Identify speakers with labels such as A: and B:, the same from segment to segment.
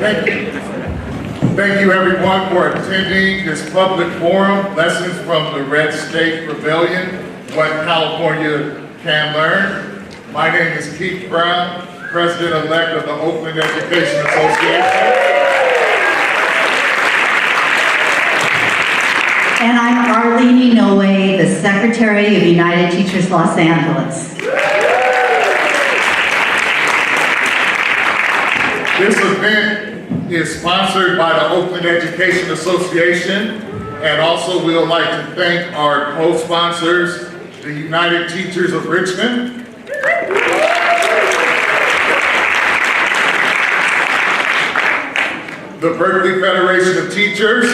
A: Thank you. Thank you everyone for attending this public forum, Lessons from the Red State Rebellion, What California Can Learn. My name is Keith Brown, President-elect of the Oakland Education Association.
B: And I'm Arlene Noe, the Secretary of United Teachers Los Angeles.
A: This event is sponsored by the Oakland Education Association, and also we would like to thank our co-sponsors, the United Teachers of Richmond, the Berkeley Federation of Teachers,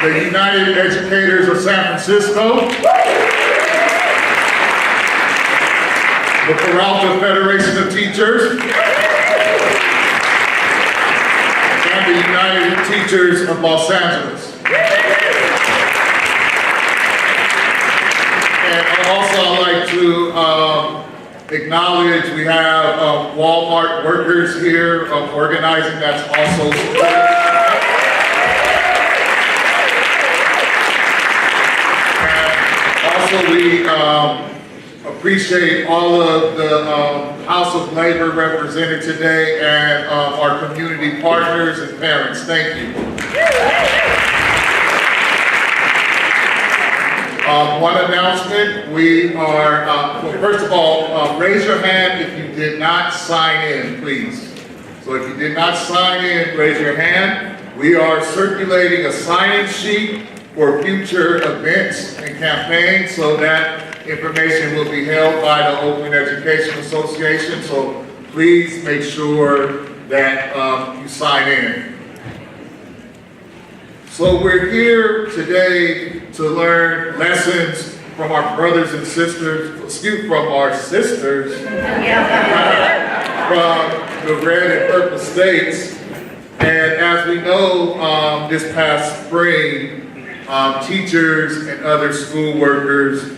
A: the United Educators of San Francisco, the Peralta Federation of Teachers, and the United Teachers of Los Angeles. And also I'd like to acknowledge we have Walmart workers here organizing, that's also and also we appreciate all of the House of Labor represented today and our community partners and parents. Thank you. One announcement, we are, well, first of all, raise your hand if you did not sign in, please. So if you did not sign in, raise your hand. We are circulating a sign-in sheet for future events and campaigns, so that information will be held by the Oakland Education Association, so please make sure that you sign in. So we're here today to learn lessons from our brothers and sisters, from our sisters from the red and purple states. And as we know, this past spring, teachers and other school workers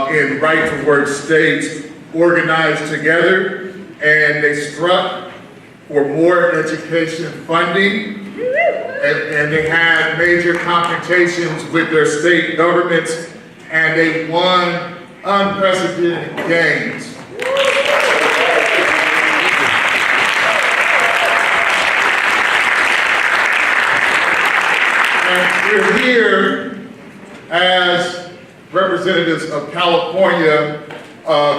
A: in right-to-work states organized together, and they struck for more education funding, and they had major confrontations with their state governments, and they won unprecedented gains. And we're here as representatives of California,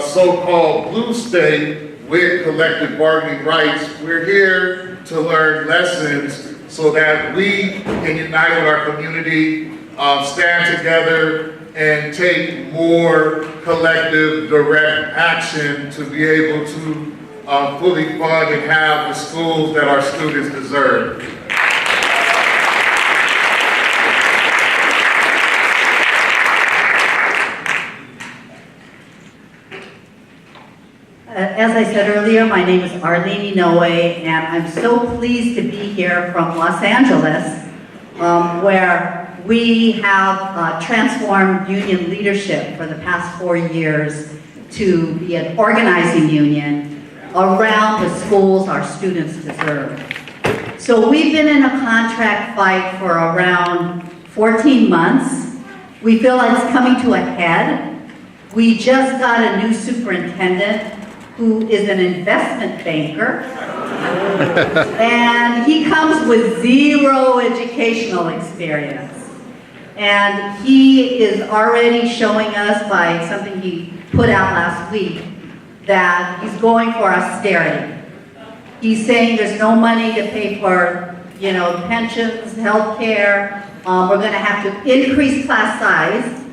A: so-called blue state with collective bargaining rights. We're here to learn lessons so that we can unite with our community, stand together, and take more collective direct action to be able to fully fund and have the schools that our students deserve.
B: As I said earlier, my name is Arlene Noe, and I'm so pleased to be here from Los Angeles, where we have transformed union leadership for the past 4 years to be an organizing union around the schools our students deserve. So we've been in a contract fight for around 14 months. We feel like it's coming to a head. We just got a new superintendent who is an investment banker, and he comes with 0 educational experience. And he is already showing us by something he put out last week that he's going for austerity. He's saying there's no money to pay for, pensions, health care. We're going to have to increase class size,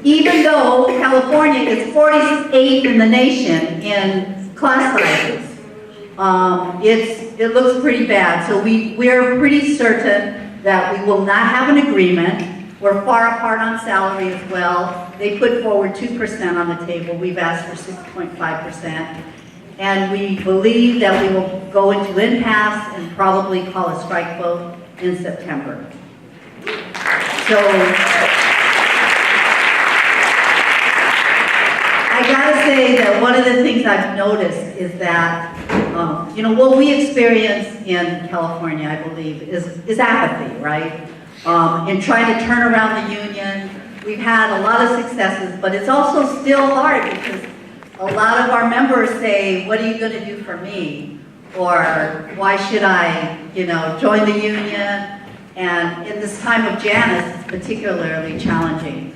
B: even though California is 48th in the nation in class sizes. It looks pretty bad. So we're pretty certain that we will not have an agreement. We're far apart on salary as well. They put forward 2% on the table. We've asked for 6.5%. And we believe that we will go into impasse and probably call a strike vote in September. So I gotta say that one of the things I've noticed is that, what we experience in California, I believe, is apathy, right? In trying to turn around the union. We've had a lot of successes, but it's also still hard because a lot of our members say, what are you gonna do for me? Or why should I, join the union? And in this time of Janus, it's particularly challenging.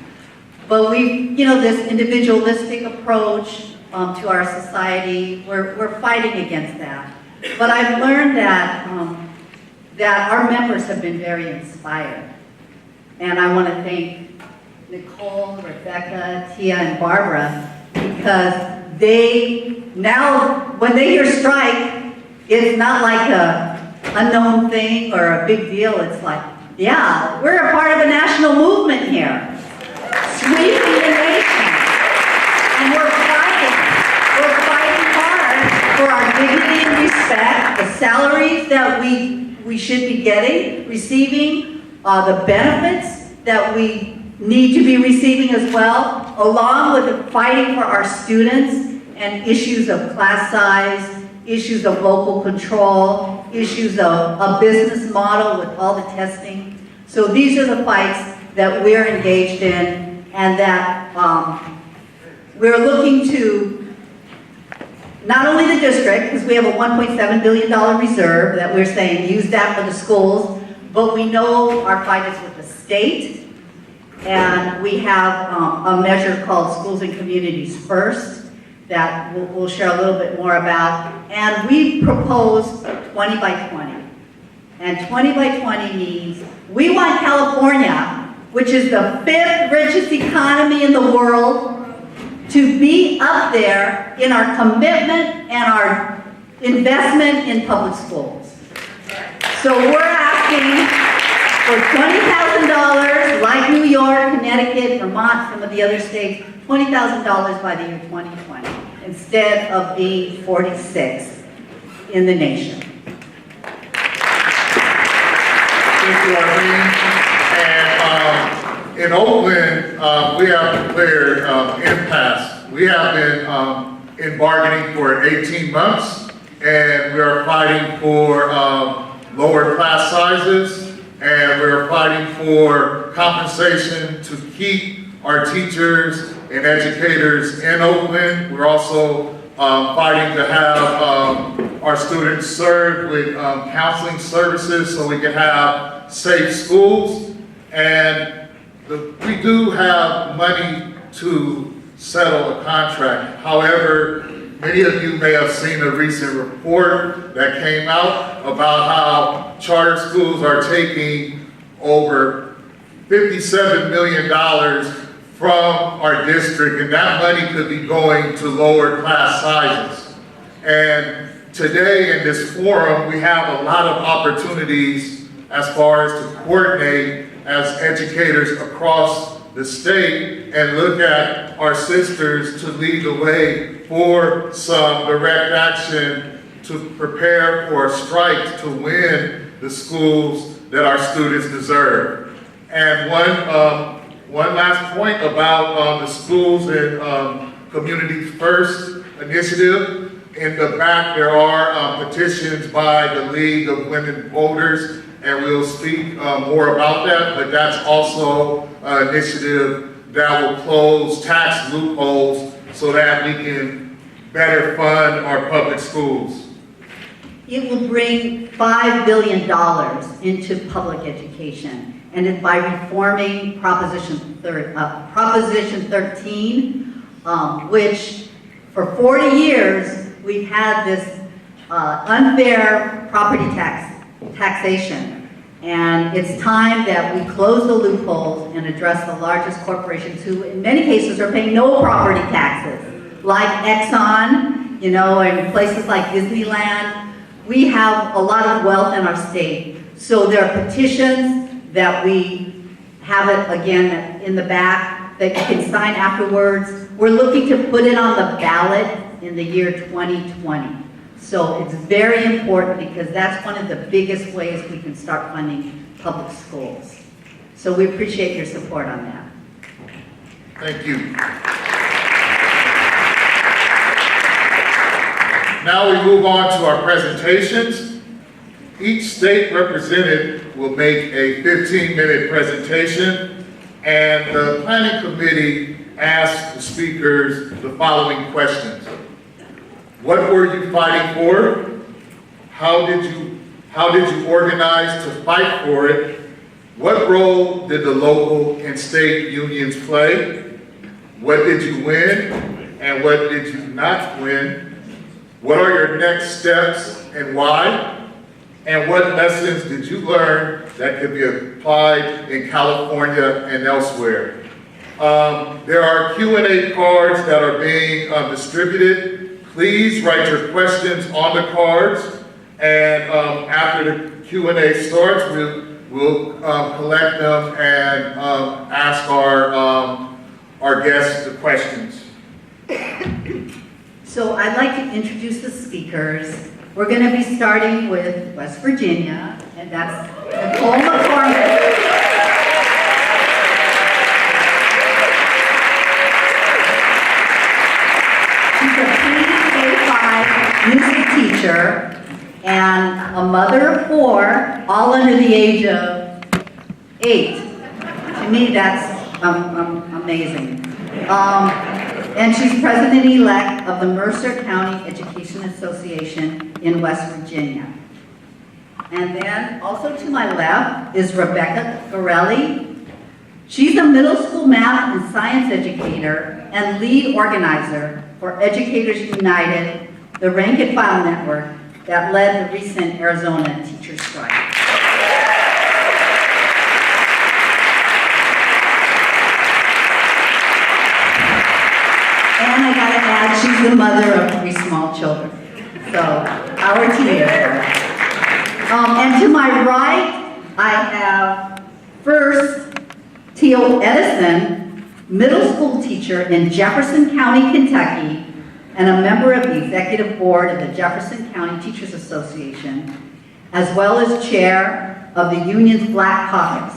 B: But this individualistic approach to our society, we're fighting against that. But I've learned that our members have been very inspired. And I want to thank Nicole, Rebecca, Tia, and Barbara, because when they hear strike, it's not like a unknown thing or a big deal. It's like, yeah, we're a part of a national movement here. Sweeping the nation. And we're fighting hard for our dignity and respect, the salaries that we should be receiving, the benefits that we need to be receiving as well, along with fighting for our students and issues of class size, issues of local control, issues of a business model with all the testing. So these are the fights that we're engaged in, and that we're looking to not only the district, because we have a $1.7 billion reserve that we're saying use that for the schools, but we know our fight is with the state. And we have a measure called Schools and Communities First that we'll share a little bit more about. And we propose 20 by 20. And 20 by 20 means we want California, which is the 5th richest economy in the world, to be up there in our commitment and our investment in public schools. So we're asking for $20,000, like New York, Connecticut, Vermont, some of the other states, $20,000 by the year 2020, instead of being 46th in the nation.
A: Thank you, Arlene. And in Oakland, we have declared impasse. We have been in bargaining for 18 months, and we are fighting for lower class sizes. And we're fighting for compensation to keep our teachers and educators in Oakland. We're also fighting to have our students served with counseling services so we can have safe schools. And we do have money to settle a contract. However, many of you may have seen a recent report that came out about how charter schools are taking over $57 million from our district, and that money could be going to lower class sizes. And today in this forum, we have a lot of opportunities as far as to coordinate as educators across the state and look at our sisters to lead the way for some direct action to prepare for a strike to win the schools that our students deserve. And one last point about the schools and Communities First initiative. In the back, there are petitions by the League of Women Voters, and we'll speak more about that, but that's also an initiative that will close tax loopholes so that we can better fund our public schools.
B: It will bring $5 billion into public education, and by reforming Proposition 13, which for 40 years we've had this unfair property taxation, and it's time that we close the loopholes and address the largest corporations who, in many cases, are paying no property taxes, like Exxon, and places like Disneyland. We have a lot of wealth in our state, so there are petitions that we have it again in the back that you can sign afterwards. We're looking to put it on the ballot in the year 2020. So it's very important because that's one of the biggest ways we can start funding public schools. So we appreciate your support on that.
A: Thank you. now we move on to our presentations. Each state represented will make a 15-minute presentation, and the planning committee asked the speakers the following questions. What were you fighting for? How did you organize to fight for it? What role did the local and state unions play? What did you win and what did you not win? What are your next steps and why? And what lessons did you learn that could be applied in California and elsewhere? There are Q&A cards that are being distributed. Please write your questions on the cards, and after the Q&A starts, we'll collect them and ask our guests the questions.
B: So I'd like to introduce the speakers. We're going to be starting with West Virginia, and that's Nicole McCormick. She's a K-5 music teacher and a mother of 4, all under the age of 8. To me, that's amazing. And she's president-elect of the Mercer County Education Association in West Virginia. And then also to my left is Rebecca Gorelli. She's a middle school math and science educator and lead organizer for Educators United, the rank and file network that led the recent Arizona teacher strike. And I gotta add, she's the mother of 3 small children. So, our teenager. And to my right, I have first Teal Edison, middle school teacher in Jefferson County, Kentucky, and a member of the executive board of the Jefferson County Teachers Association, as well as chair of the union's Black Caucus.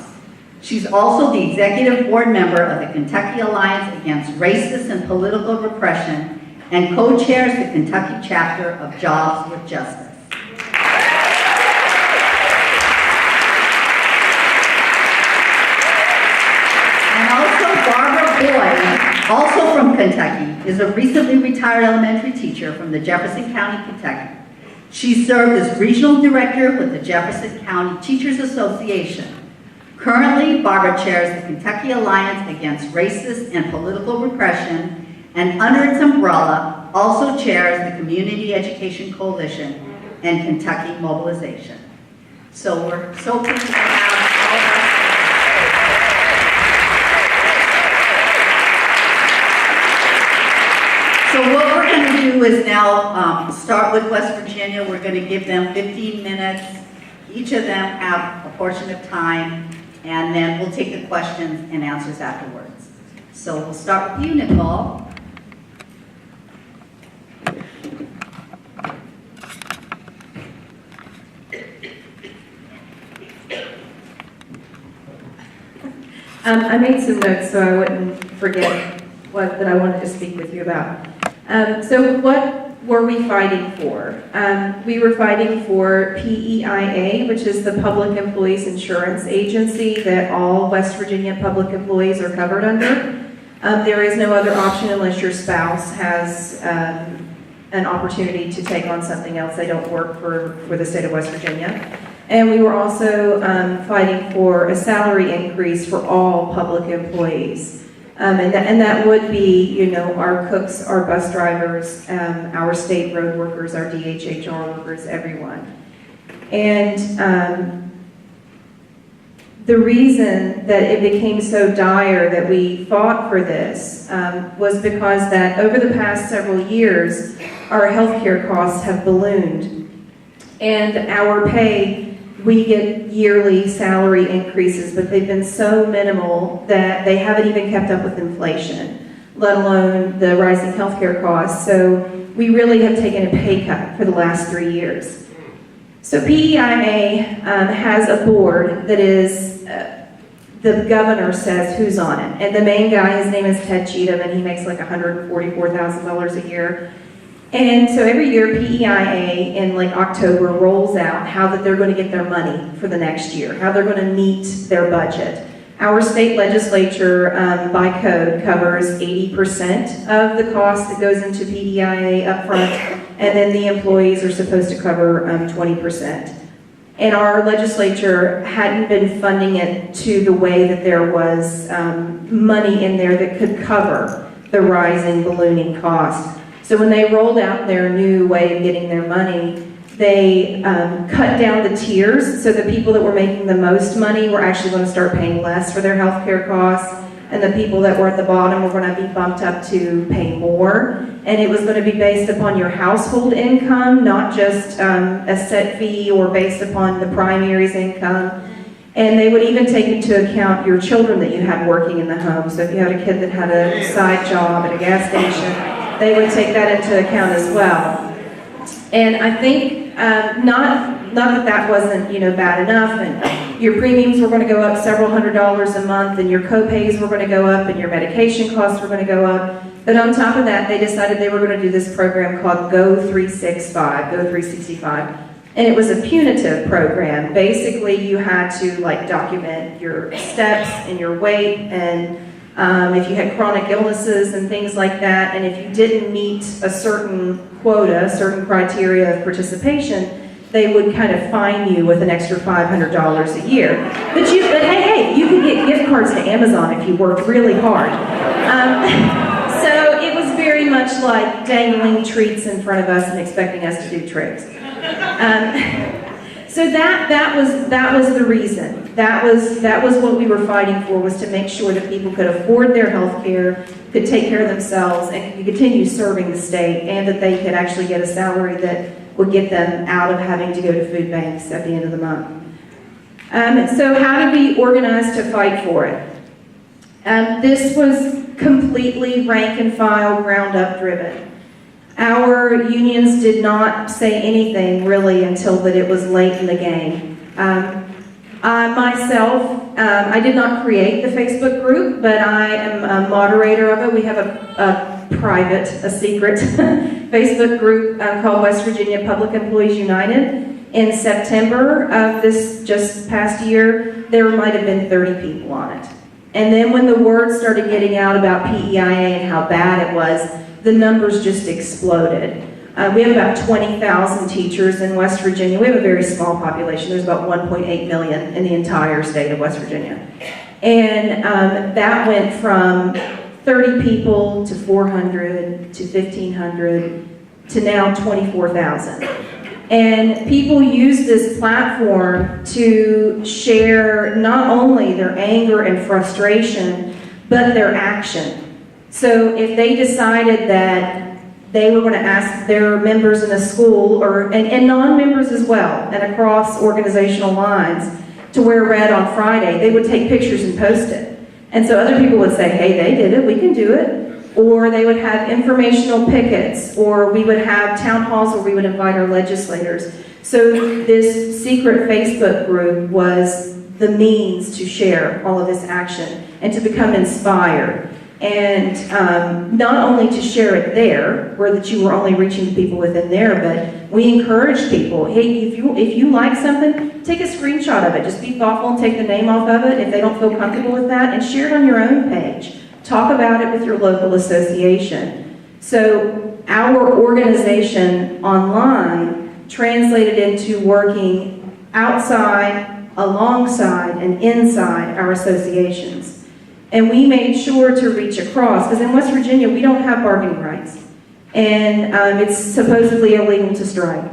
B: She's also the executive board member of the Kentucky Alliance Against Racist and Political Repression and co-chairs the Kentucky chapter of Jobs with Justice. And also Barbara Boyd, also from Kentucky, is a recently retired elementary teacher from the Jefferson County, Kentucky. She served as regional director with the Jefferson County Teachers Association. Currently, Barbara chairs the Kentucky Alliance Against Racist and Political Repression, and under its umbrella, also chairs the Community Education Coalition and Kentucky Mobilization. So we're so pleased to have all of us. So what we're going to do is now start with West Virginia. We're going to give them 15 minutes. Each of them have a portion of time, and then we'll take the questions and answers afterwards. So we'll start with you, Nicole.
C: I made some notes so I wouldn't forget that I wanted to speak with you about. So what were we fighting for? We were fighting for PEIA, which is the Public Employees Insurance Agency that all West Virginia public employees are covered under. There is no other option unless your spouse has an opportunity to take on something else. They don't work for the state of West Virginia. And we were also fighting for a salary increase for all public employees. And that would be, you know, our cooks, our bus drivers, our state road workers, our DHHR workers, everyone. And the reason that it became so dire that we fought for this was because that over the past several years, our healthcare costs have ballooned. And our pay, we get yearly salary increases, but they've been so minimal that they haven't even kept up with inflation, let alone the rising healthcare costs. So we really have taken a pay cut for the last 3 years. So PEIA has a board that is, the governor says who's on it. And the main guy, his name is Ted Cheatham, and he makes like $144,000 a year. And so every year, PEIA in like October rolls out how that they're going to get their money for the next year, how they're going to meet their budget. Our state legislature, by code, covers 80% of the cost that goes into PEIA upfront, and then the employees are supposed to cover 20%. And our legislature hadn't been funding it to the way that there was money in there that could cover the rising ballooning cost. So when they rolled out their new way of getting their money, they cut down the tiers, so the people that were making the most money were actually going to start paying less for their health care costs, and the people that were at the bottom were going to be bumped up to pay more. And it was going to be based upon your household income, not just a set fee or based upon the primary's income. And they would even take into account your children that you had working in the home. So if you had a kid that had a side job at a gas station, they would take that into account as well. And I think not that that wasn't bad enough, and your premiums were going to go up several $100s a month, and your co-pays were going to go up, and your medication costs were going to go up. But on top of that, they decided they were going to do this program called Go 365, and it was a punitive program. Basically, you had to document your steps and your weight, and if you had chronic illnesses and things like that, and if you didn't meet a certain quota, a certain criteria of participation, they would kind of fine you with an extra $500 a year. But hey, you could get gift cards to Amazon if you worked really hard. So it was very much like dangling treats in front of us and expecting us to do tricks. So that was the reason. That was what we were fighting for, was to make sure that people could afford their health care, could take care of themselves, and could continue serving the state, and that they could actually get a salary that would get them out of having to go to food banks at the end of the month. So how did we organize to fight for it? This was completely rank and file, ground up driven. Our unions did not say anything really until that it was late in the game. I did not create the Facebook group, but I am a moderator of it. We have a secret Facebook group called West Virginia Public Employees United. In September of this just past year, there might have been 30 people on it. And then when the word started getting out about PEIA and how bad it was, the numbers just exploded. We have about 20,000 teachers in West Virginia. We have a very small population. There's about 1.8 million in the entire state of West Virginia. And that went from 30 people to 400 to 1,500 to now 24,000. And people use this platform to share not only their anger and frustration, but their action. So if they decided that they were going to ask their members in a school, and non-members as well, and across organizational lines, to wear red on Friday, they would take pictures and post it. And so other people would say, hey, they did it, we can do it. Or they would have informational pickets, or we would have town halls where we would invite our legislators. So this secret Facebook group was the means to share all of this action and to become inspired. And not only to share it there, where that you were only reaching the people within there, but we encourage people, hey, if you like something, take a screenshot of it. Just be thoughtful and take the name off of it if they don't feel comfortable with that, and share it on your own page. Talk about it with your local association. So our organization online translated into working outside, alongside, and inside our associations. And we made sure to reach across, because in West Virginia, we don't have bargaining rights. And it's supposedly illegal to strike.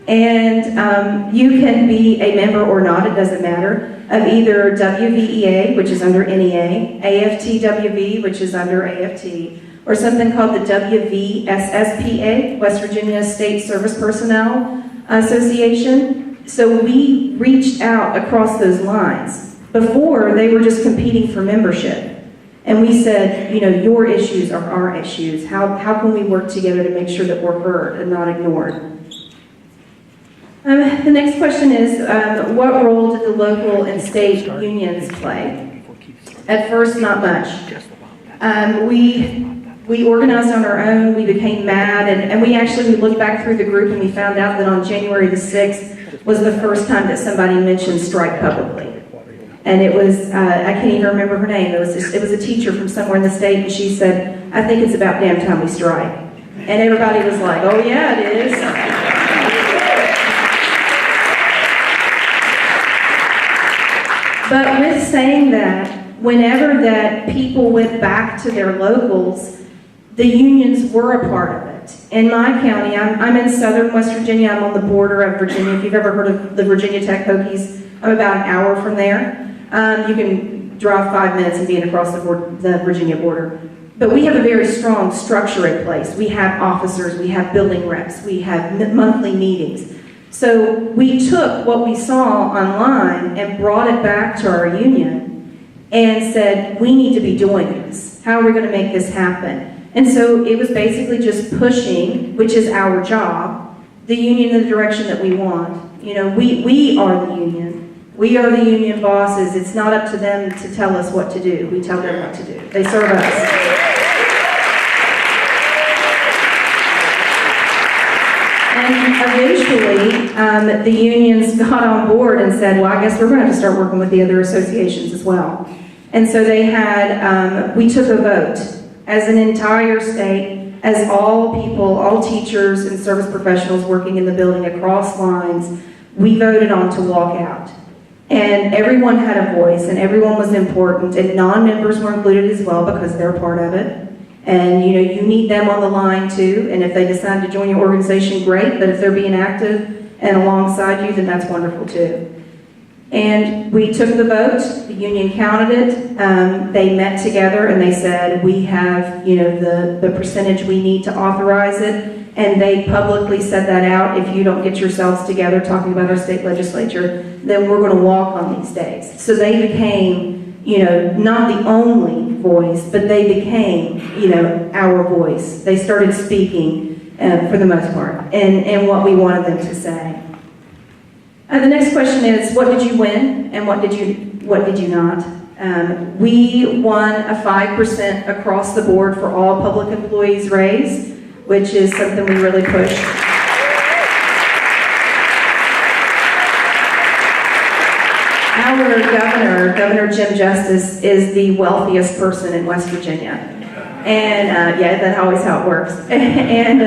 C: And you can be a member or not, it doesn't matter, of either WVEA, which is under NEA, AFTWV, which is under AFT, or something called the WVSSPA, West Virginia State Service Personnel Association. So we reached out across those lines. Before, they were just competing for membership. And we said, your issues are our issues. How can we work together to make sure that we're heard and not ignored? The next question is, what role did the local and state unions play? At first, not much. we organized on our own, we became mad, and we looked back through the group and we found out that on January the 6th was the first time that somebody mentioned strike publicly. And it was, I can't even remember her name, it was a teacher from somewhere in the state, and she said, I think it's about damn time we strike. And everybody was like, oh yeah, it is. But with saying that, whenever that people went back to their locals, the unions were a part of it. In my county, I'm in southern West Virginia, I'm on the border of Virginia. If you've ever heard of the Virginia Tech Hokies, I'm about an hour from there. You can drive 5 minutes and be across the Virginia border. But we have a very strong structure in place. We have officers, we have building reps, we have monthly meetings. So we took what we saw online and brought it back to our union and said, we need to be doing this. How are we going to make this happen? And so it was basically just pushing, which is our job, the union in the direction that we want. You know, we are the union. We are the union bosses. It's not up to them to tell us what to do. We tell them what to do. They serve us. And eventually, the unions got on board and said, well, I guess we're going to have to start working with the other associations as well. And so they had, we took a vote as an entire state, as all people, all teachers and service professionals working in the building across lines, we voted on to walk out. And everyone had a voice, and everyone was important, and non-members were included as well because they're part of it. And you know, you need them on the line too, and if they decide to join your organization, great, but if they're being active and alongside you, then that's wonderful too. And we took the vote, the union counted it, they met together and they said, we have, you know, the percentage we need to authorize it, and they publicly said that out. If you don't get yourselves together talking about our state legislature, then we're going to walk on these days. So they became, you know, not the only voice, but they became, you know, our voice. They started speaking for the most part, and what we wanted them to say. The next question is, what did you win, and what did you not? We won a 5% across the board for all public employees raise, which is something we really pushed. Our Governor Jim Justice, is the wealthiest person in West Virginia. And yeah, that's always how it works. And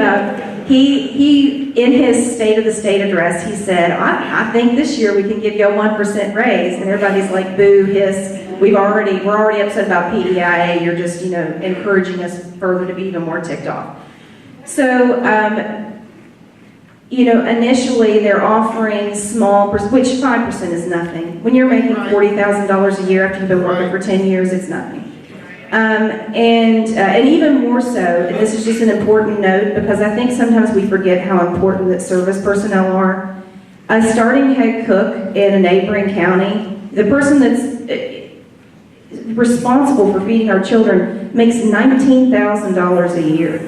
C: he, in his State of the State address, he said, I think this year we can give you a 1% raise. And everybody's like, boo, hiss. We're already upset about PEIA. You're just, you know, encouraging us further to be even more ticked off. So, you know, initially they're offering small, which 5% is nothing. When you're making $40,000 a year after you've been working for 10 years, it's nothing. And even more so, and this is just an important note because I think sometimes we forget how important that service personnel are. A starting head cook in a neighboring county, the person that's responsible for feeding our children makes $19,000 a year.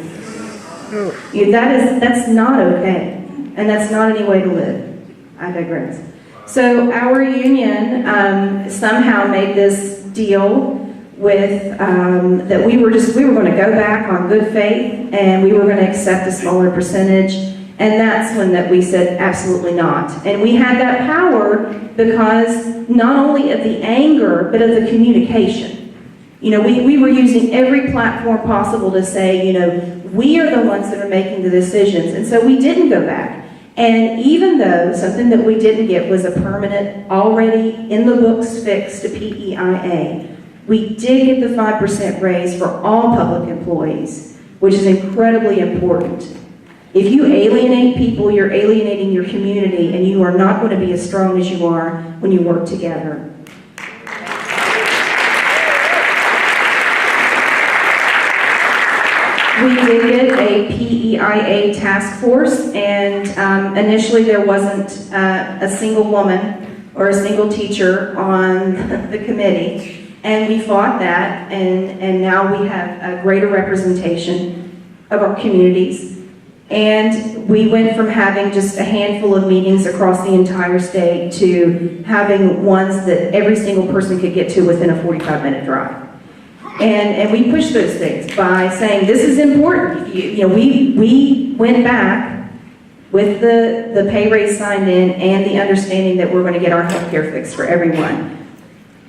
C: That's not okay. And that's not any way to live. I digress. So our union somehow made this deal with that we were going to go back on good faith and we were going to accept a smaller percentage, and that's when that we said absolutely not. And we had that power because not only of the anger but of the communication. You know, we were using every platform possible to say, you know, we are the ones that are making the decisions, and so we didn't go back. And even though something that we didn't get was a permanent, already in the books fix to PEIA, we did get the 5% raise for all public employees, which is incredibly important. If you alienate people, you're alienating your community, and you are not going to be as strong as you are when you work together. We did get a PEIA task force, and initially there wasn't a single woman or a single teacher on the committee, and we fought that, and now we have a greater representation of our communities. And we went from having just a handful of meetings across the entire state to having ones that every single person could get to within a 45-minute drive. And we pushed those things by saying, this is important. We went back with the pay raise signed in and the understanding that we're going to get our health care fixed for everyone.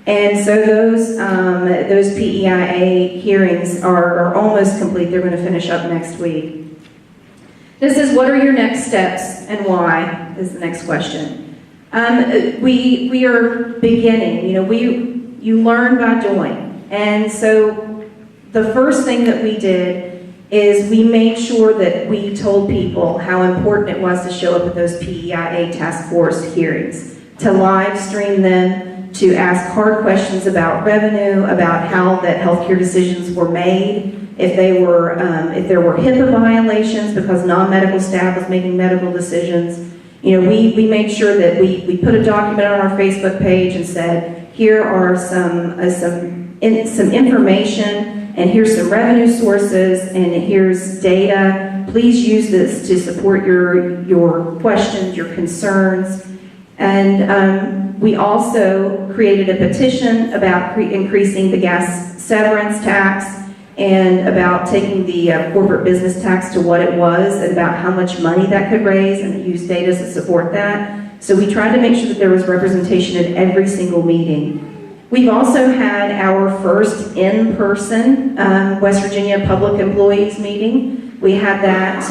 C: And so those PEIA hearings are almost complete. They're going to finish up next week. This is, what are your next steps and why, is the next question. We are beginning, you learn by doing. And so the first thing that we did is we made sure that we told people how important it was to show up at those PEIA task force hearings, to live stream them, to ask hard questions about revenue, about how that healthcare decisions were made, if there were HIPAA violations because non-medical staff was making medical decisions. We made sure that we put a document on our Facebook page and said, here are some information, and here's some revenue sources, and here's data. Please use this to support your questions, your concerns. And we also created a petition about increasing the gas severance tax and about taking the corporate business tax to what it was and about how much money that could raise, and use data to support that. So we tried to make sure that there was representation at every single meeting. We've also had our first in-person West Virginia Public Employees meeting. We had that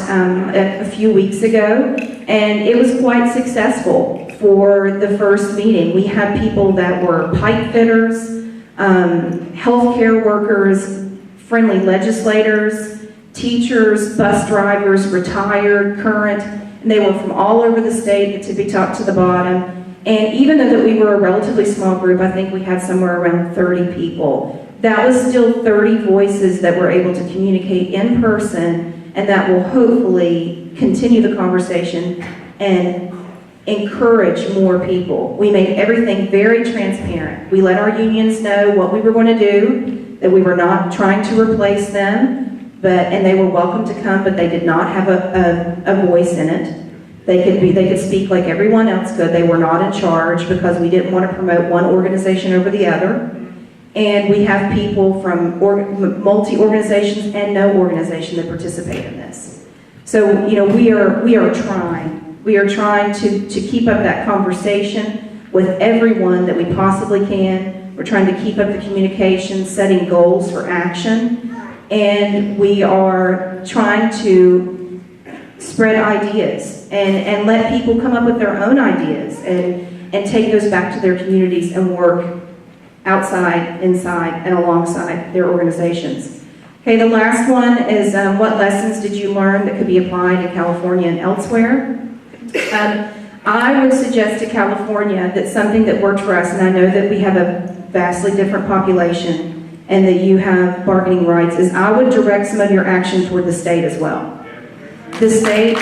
C: a few weeks ago, and it was quite successful for the first meeting. We had people that were pipe fitters, healthcare workers, friendly legislators, teachers, bus drivers, retired, current, and they were from all over the state, the tippy top to the bottom. And even though that we were a relatively small group, I think we had somewhere around 30 people, that was still 30 voices that were able to communicate in person, and that will hopefully continue the conversation and encourage more people. We made everything very transparent. We let our unions know what we were going to do, that we were not trying to replace them, and they were welcome to come, but they did not have a voice in it. They could speak like everyone else could. They were not in charge because we didn't want to promote one organization over the other. And we have people from multi-organizations and no organization that participate in this. So, we are trying. We are trying to keep up that conversation with everyone that we possibly can. We're trying to keep up the communication, setting goals for action. And we are trying to spread ideas and let people come up with their own ideas and take those back to their communities and work outside, inside, and alongside their organizations. Okay, the last one is what lessons did you learn that could be applied in California and elsewhere? I would suggest to California that something that worked for us, and I know that we have a vastly different population and that you have bargaining rights, is I would direct some of your action toward the state as well. The state,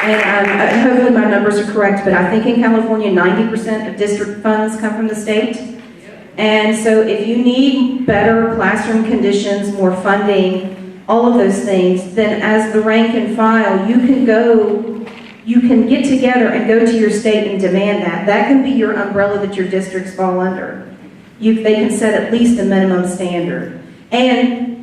C: and hopefully my numbers are correct, but I think in California 90% of district funds come from the state. And so if you need better classroom conditions, more funding, all of those things, then as the rank and file, you can get together and go to your state and demand that. That can be your umbrella that your districts fall under. They can set at least a minimum standard. And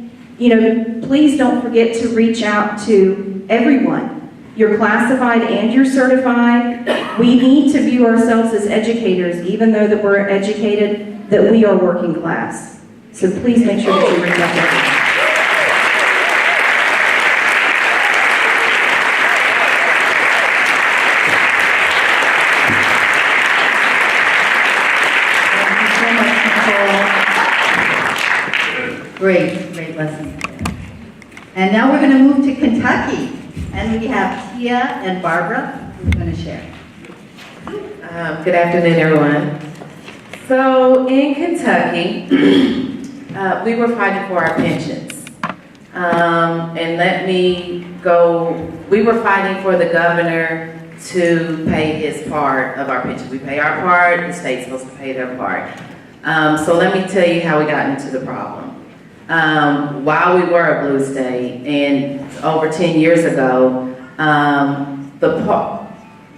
C: please don't forget to reach out to everyone. You're classified and you're certified. We need to view ourselves as educators, even though that we're educated, that we are working class. So please make sure that you reach out to everyone.
B: Great lesson. And now we're going to move to Kentucky. And we have Tia and Barbara who's going to share.
D: Good afternoon, everyone. So in Kentucky, we were fighting for our pensions. We were fighting for the governor to pay his part of our pension. We pay our part, the state's supposed to pay their part. So let me tell you how we got into the problem. While we were a blue state, and over 10 years ago,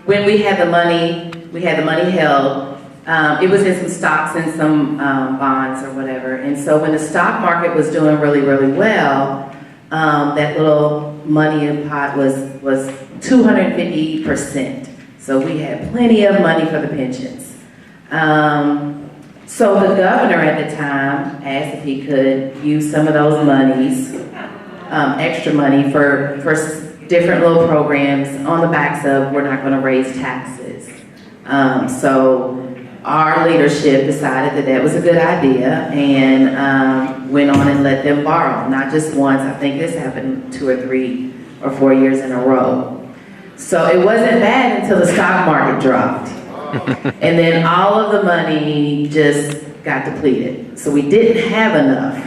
D: when we had the money held It was in some stocks and some bonds or whatever. And so when the stock market was doing really, really well, that little money in pot was 250%. So we had plenty of money for the pensions. So the governor at the time asked if he could use some of those monies, extra money for different little programs on the backs of we're not going to raise taxes. So our leadership decided that that was a good idea and went on and let them borrow, not just once. I think this happened 2 or 3 or 4 years in a row. So it wasn't bad until the stock market dropped. And then all of the money just got depleted. So we didn't have enough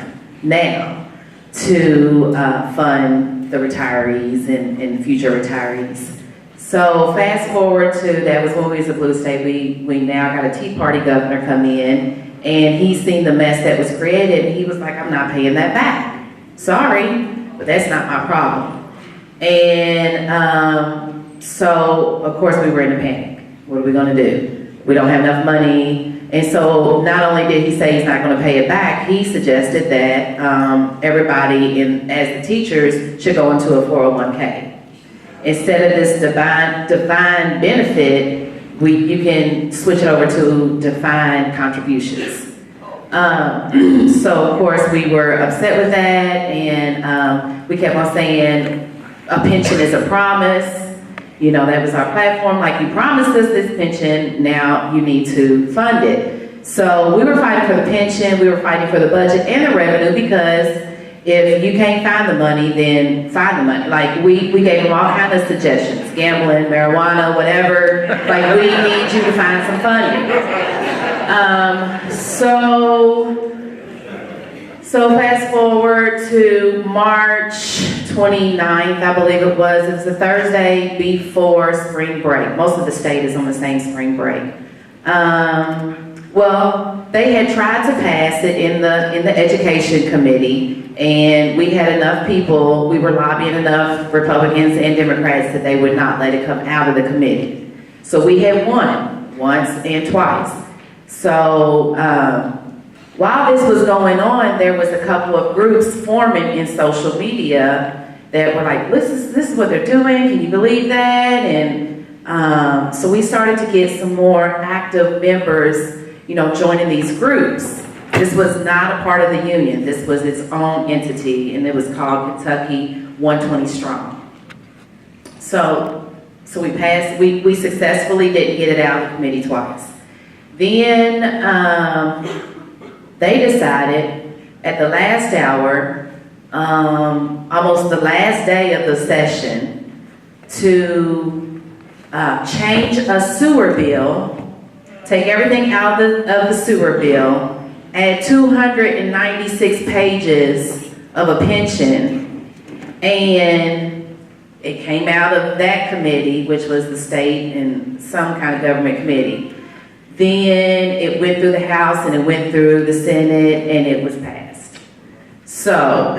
D: now to fund the retirees and future retirees. So fast forward to, that was when we was at Blue State, we now got a Tea Party governor come in, and he's seen the mess that was created, and he was like, I'm not paying that back. Sorry, but that's not my problem. And so, of course, we were in a panic. What are we gonna do? We don't have enough money. And so not only did he say he's not gonna pay it back, he suggested that everybody as the teachers should go into a 401k. Instead of this defined benefit, you can switch it over to defined contributions. So of course we were upset with that, and we kept on saying a pension is a promise. You know, that was our platform, like you promised us this pension, now you need to fund it. So we were fighting for the pension, we were fighting for the budget and the revenue, because if you can't find the money, then find the money. Like we gave them all kinds of suggestions, gambling, marijuana, whatever. Like we need you to find some funding. So fast forward to March 29th, I believe it was the Thursday before spring break. Most of the state is on the same spring break. Well, they had tried to pass it in the education committee, and we had enough people, we were lobbying enough Republicans and Democrats that they would not let it come out of the committee. So we had won once and twice. So while this was going on, there was a couple of groups forming in social media that were like, this is what they're doing, can you believe that? And so we started to get some more active members, you know, joining these groups. This was not a part of the union. This was its own entity, and it was called Kentucky 120 Strong. So we passed, we successfully didn't get it out of the committee twice. Then they decided at the last hour, almost the last day of the session, to change a sewer bill, take everything out of the sewer bill, add 296 pages of a pension, and it came out of that committee, which was the state and some kind of government committee. Then it went through the House and it went through the Senate and it was passed. So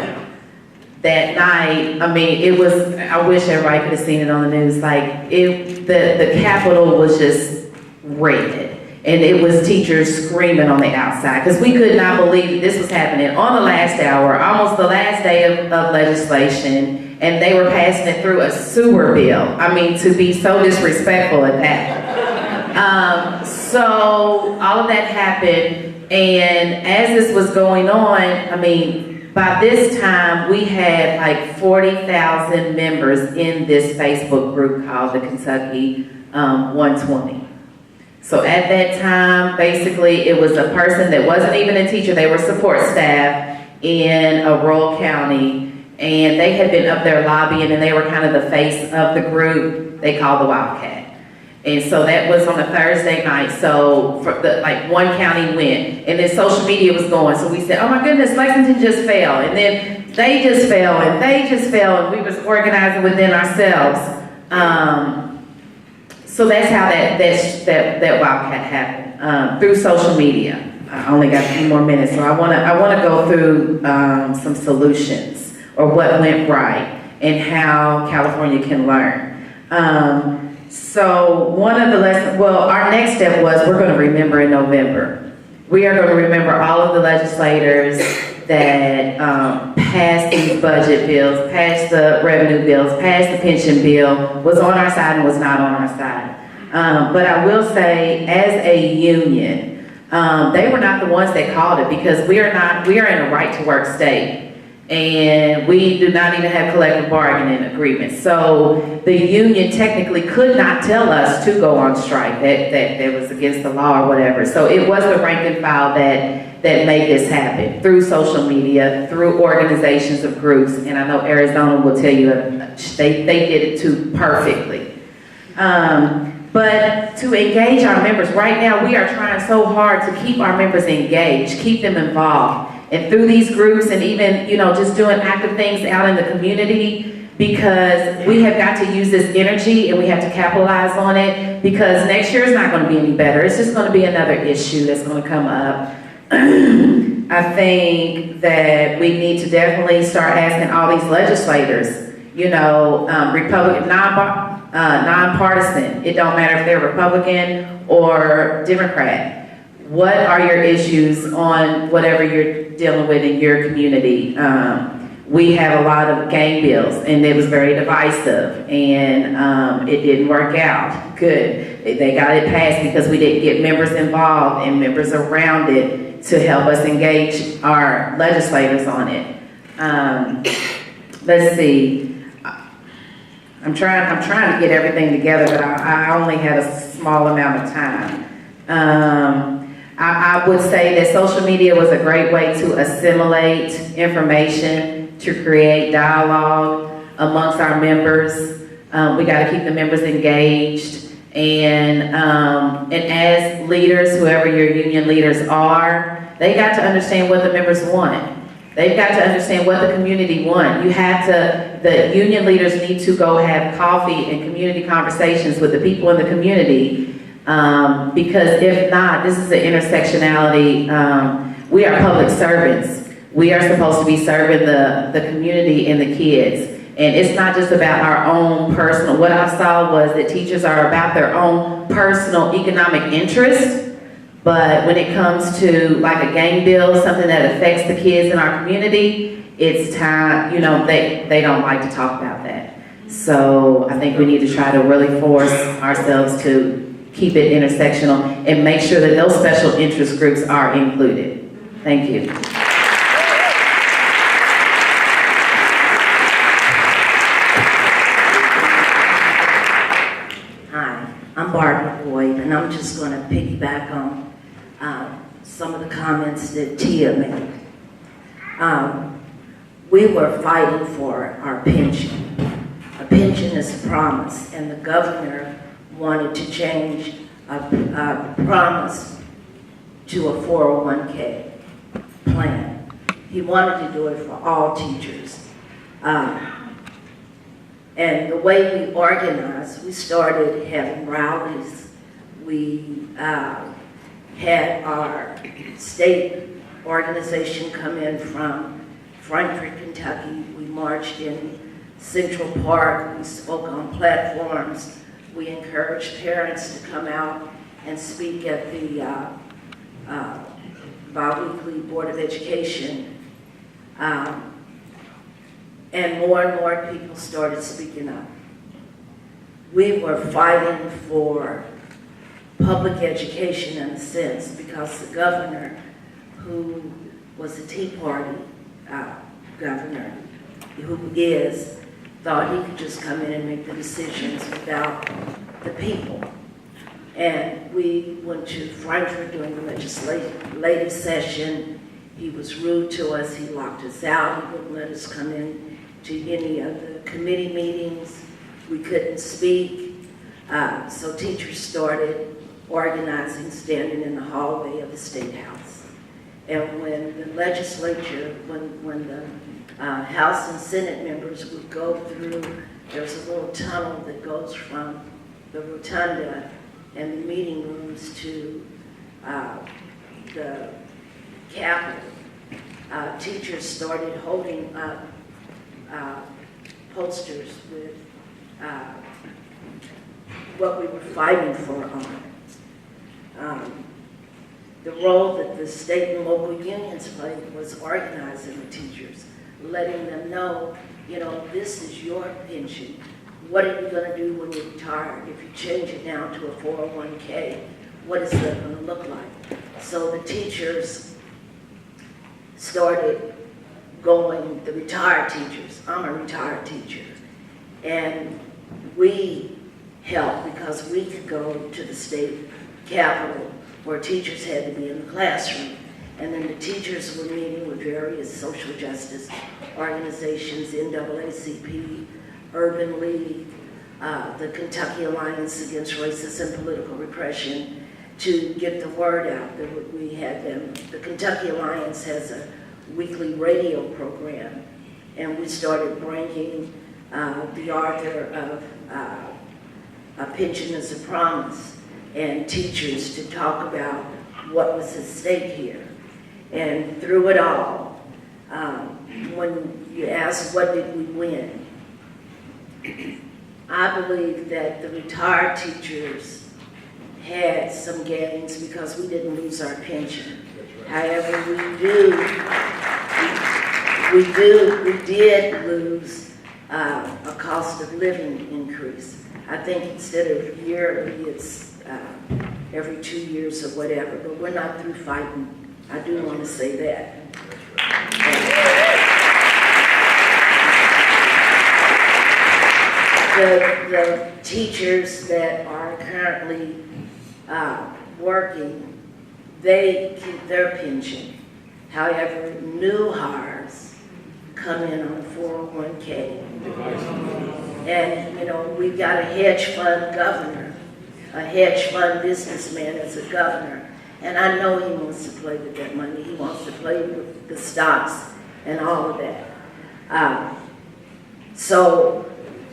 D: that night, I mean, it was, I wish everybody could have seen it on the news, like the Capitol was just red. And it was teachers screaming on the outside, because we could not believe this was happening on the last hour, almost the last day of legislation, and they were passing it through a sewer bill. I mean, to be so disrespectful at that. So all of that happened, and as this was going on, I mean, by this time we had like 40,000 members in this Facebook group called the Kentucky 120. So at that time, basically, it was a person that wasn't even a teacher. They were support staff in a rural county, and they had been up there lobbying, and they were kind of the face of the group they called the Wildcat. And so that was on a Thursday night. So for like one county went, and then social media was going. So we said, oh my goodness, Lexington just fell. And then they just fell, and they just fell, and we was organizing within ourselves. So that's how that Wildcat happened, through social media. I only got a few more minutes, so I wanna go through some solutions, or what went right, and how California can learn. So one of the lessons, well, our next step was we're going to remember in November. We are going to remember all of the legislators that passed these budget bills, passed the revenue bills, passed the pension bill, was on our side and was not on our side. But I will say, as a union, they were not the ones that called it, because we are in a right-to-work state. And we do not even have collective bargaining agreements. So the union technically could not tell us to go on strike. That was against the law or whatever. So it was the rank and file that made this happen through social media, through organizations of groups. And I know Arizona will tell you they did it too perfectly. But to engage our members, right now we are trying so hard to keep our members engaged, keep them involved. And through these groups and even, just doing active things out in the community, because we have got to use this energy and we have to capitalize on it, because next year is not going to be any better. It's just going to be another issue that's going to come up. I think that we need to definitely start asking all these legislators, Republican, nonpartisan. It don't matter if they're Republican or Democrat. What are your issues on whatever you're dealing with in your community? We have a lot of gang bills, and it was very divisive, and it didn't work out good. They got it passed because we didn't get members involved and members around it to help us engage our legislators on it. Let's see. I'm trying to get everything together, but I only had a small amount of time. I would say that social media was a great way to assimilate information, to create dialogue amongst our members. We got to keep the members engaged, and as leaders, whoever your union leaders are, they got to understand what the members want. They've got to understand what the community wants. The union leaders need to go have coffee and community conversations with the people in the community. Because if not, this is the intersectionality. We are public servants. We are supposed to be serving the community and the kids. And it's not just about our own personal. What I saw was that teachers are about their own personal economic interest. But when it comes to like a gang bill, something that affects the kids in our community, it's time, they don't like to talk about that. So I think we need to try to really force ourselves to keep it intersectional and make sure that those special interest groups are included. Thank you.
E: Hi, I'm Barbara Boyd, and I'm just going to piggyback on some of the comments that Tia made. We were fighting for our pension. A pension is a promise, and the governor wanted to change a promise to a 401k plan. He wanted to do it for all teachers. And the way we organized, we started having rallies. We had our state organization come in from Frankfort, Kentucky. We marched in Central Park. We spoke on platforms. We encouraged parents to come out and speak at the bi-weekly Board of Education. And more people started speaking up. We were fighting for public education in a sense because the governor, who was a Tea Party governor, thought he could just come in and make the decisions without the people. And we went to Frankfurt during the legislative session. He was rude to us. He locked us out. He wouldn't let us come in to any of the committee meetings. We couldn't speak. So teachers started organizing, standing in the hallway of the State House. And when the legislature, when the House and Senate members would go through, there's a little tunnel that goes from the rotunda and the meeting rooms to the Capitol. Teachers started holding up what we were fighting for on. The role that the state and local unions played was organizing the teachers, letting them know, you know, this is your pension. What are you going to do when you retire? If you change it now to a 401k, what is that going to look like? So the teachers started going, the retired teachers, I'm a retired teacher, and we helped because we could go to the state capitol where teachers had to be in the classroom. And then the teachers were meeting with various social justice organizations, NAACP, Urban League, the Kentucky Alliance Against Racism and Political Repression, to get the word out that we had them. The Kentucky Alliance has a weekly radio program, and we started bringing the author of A Pension is a Promise and teachers to talk about what was at stake here. And through it all, when you ask what did we win, I believe that the retired teachers had some gains because we didn't lose our pension. However, we did lose a cost of living increase. I think instead of yearly, it's every 2 years or whatever, but we're not through fighting. I do want to say that. The teachers that are currently working, they keep their pension. However, new hires come in on a 401k. And, you know, we've got a hedge fund governor, a hedge fund businessman as a governor. And I know he wants to play with that money. He wants to play with the stocks and all of that. So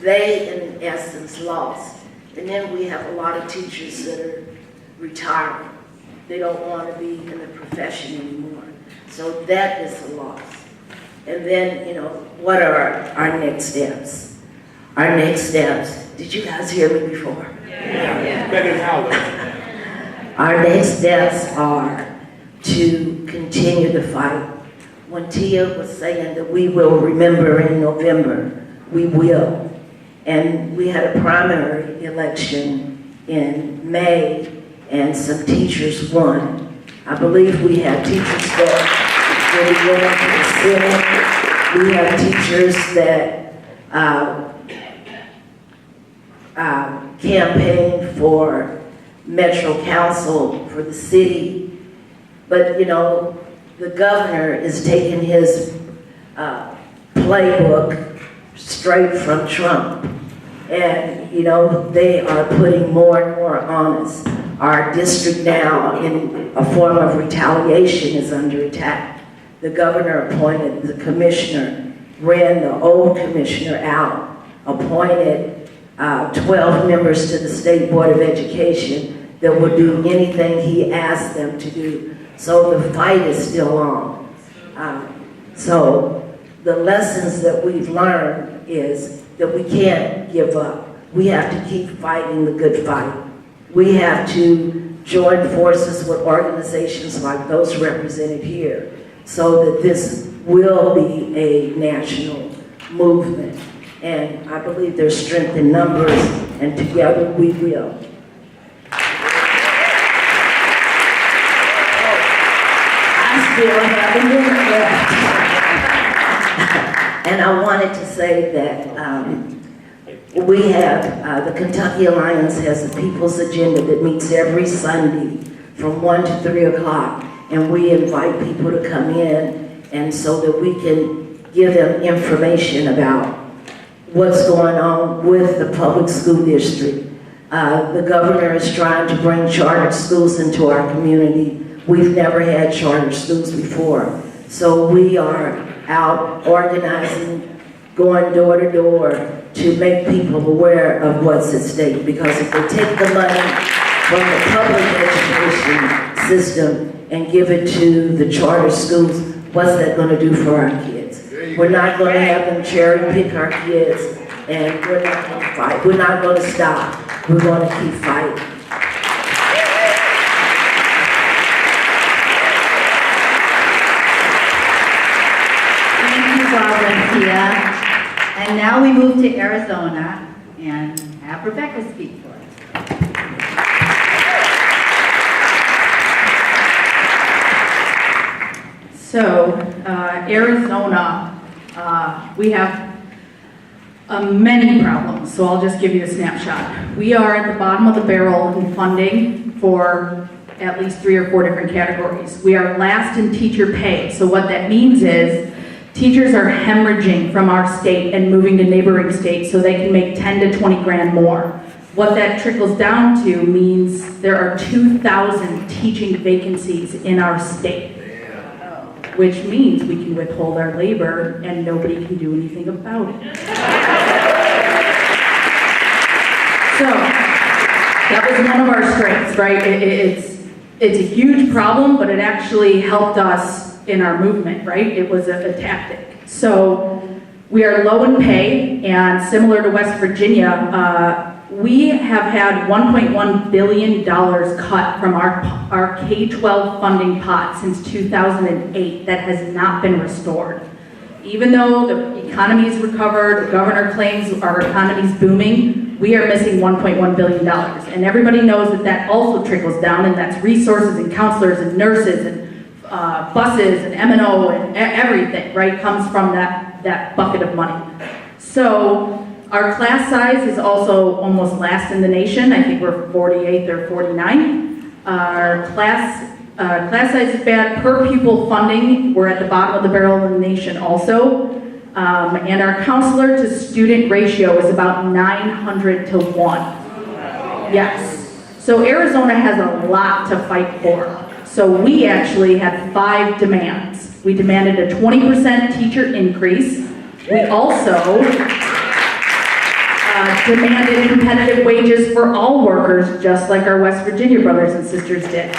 E: they, in essence, lost. And then we have a lot of teachers that are retiring. They don't want to be in the profession anymore. So that is a loss. And then, you know, what are our next steps? Our next steps, did you guys hear me before?
F: Yeah. Better how though?
E: Our next steps are to continue the fight. When Tia was saying that we will remember in November, we will. And we had a primary election in May, and some teachers won. I believe we have teachers that will be going to the Senate. We have teachers that campaign for Metro Council for the city, but you know, the governor is taking his playbook straight from Trump, and you know, they are putting more and more on us. Our district now, in a form of retaliation, is under attack. The governor appointed the commissioner, ran the old commissioner out, appointed 12 members to the State Board of Education that would do anything he asked them to do. So the fight is still on. So the lessons that we've learned is that we can't give up. We have to keep fighting the good fight. We have to join forces with organizations like those represented here so that this will be a national movement. And I believe there's strength in numbers, and together we will. I still have a minute left. And I wanted to say that we have, the Kentucky Alliance has a People's Agenda that meets every Sunday from 1 to 3 o'clock. And we invite people to come in, and so that we can give them information about what's going on with the public school district. The governor is trying to bring charter schools into our community. We've never had charter schools before. So we are out organizing, going door to door to make people aware of what's at stake. Because if they take the money from the public education system and give it to the charter schools, what's that going to do for our kids? We're not going to have them cherry pick our kids, and we're not going to fight. We're not going to stop. We're going to keep fighting.
B: Thank you, Valencia. And now we move to Arizona and have Rebecca speak for us.
G: So, Arizona, we have many problems, so I'll just give you a snapshot. We are at the bottom of the barrel in funding for at least 3 or 4 different categories. We are last in teacher pay, so what that means is teachers are hemorrhaging from our state and moving to neighboring states so they can make 10 to 20 grand more. What that trickles down to means there are 2,000 teaching vacancies in our state, which means we can withhold our labor and nobody can do anything about it. So, that was one of our strengths, right? It's a huge problem, but it actually helped us in our movement, right? It was a tactic. So, we are low in pay, and similar to West Virginia, we have had $1.1 billion cut from our K-12 funding pot since 2008 that has not been restored. Even though the economy's recovered, the governor claims our economy's booming, we are missing $1.1 billion. And everybody knows that that also trickles down, and that's resources and counselors and nurses and buses and M&O and everything, right, comes from that bucket of money. So, our class size is also almost last in the nation. I think we're 48th or 49. Our class size is bad. Per pupil funding, we're at the bottom of the barrel in the nation also. And our counselor to student ratio is about 900 to 1. Yes. So Arizona has a lot to fight for. So we actually had 5 demands. We demanded a 20% teacher increase. We also demanded competitive wages for all workers, just like our West Virginia brothers and sisters did.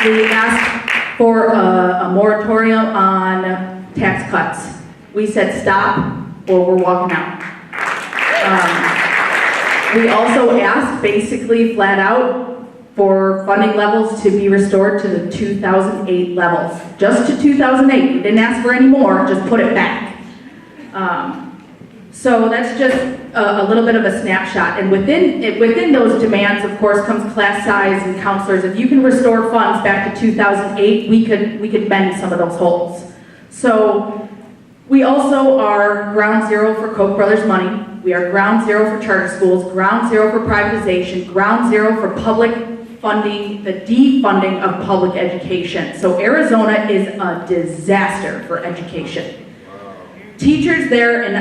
G: We asked for a moratorium on tax cuts. We said stop or we're walking out. We also asked, basically flat out, for funding levels to be restored to the 2008 levels. Just to 2008. We didn't ask for any more, just put it back. So that's just a little bit of a snapshot. And within those demands, of course, comes class size and counselors. If you can restore funds back to 2008, we could mend some of those holes. So we also are ground zero for Koch brothers money. We are ground zero for charter schools, ground zero for privatization, ground zero for public funding, the defunding of public education. So Arizona is a disaster for education. Teachers there, and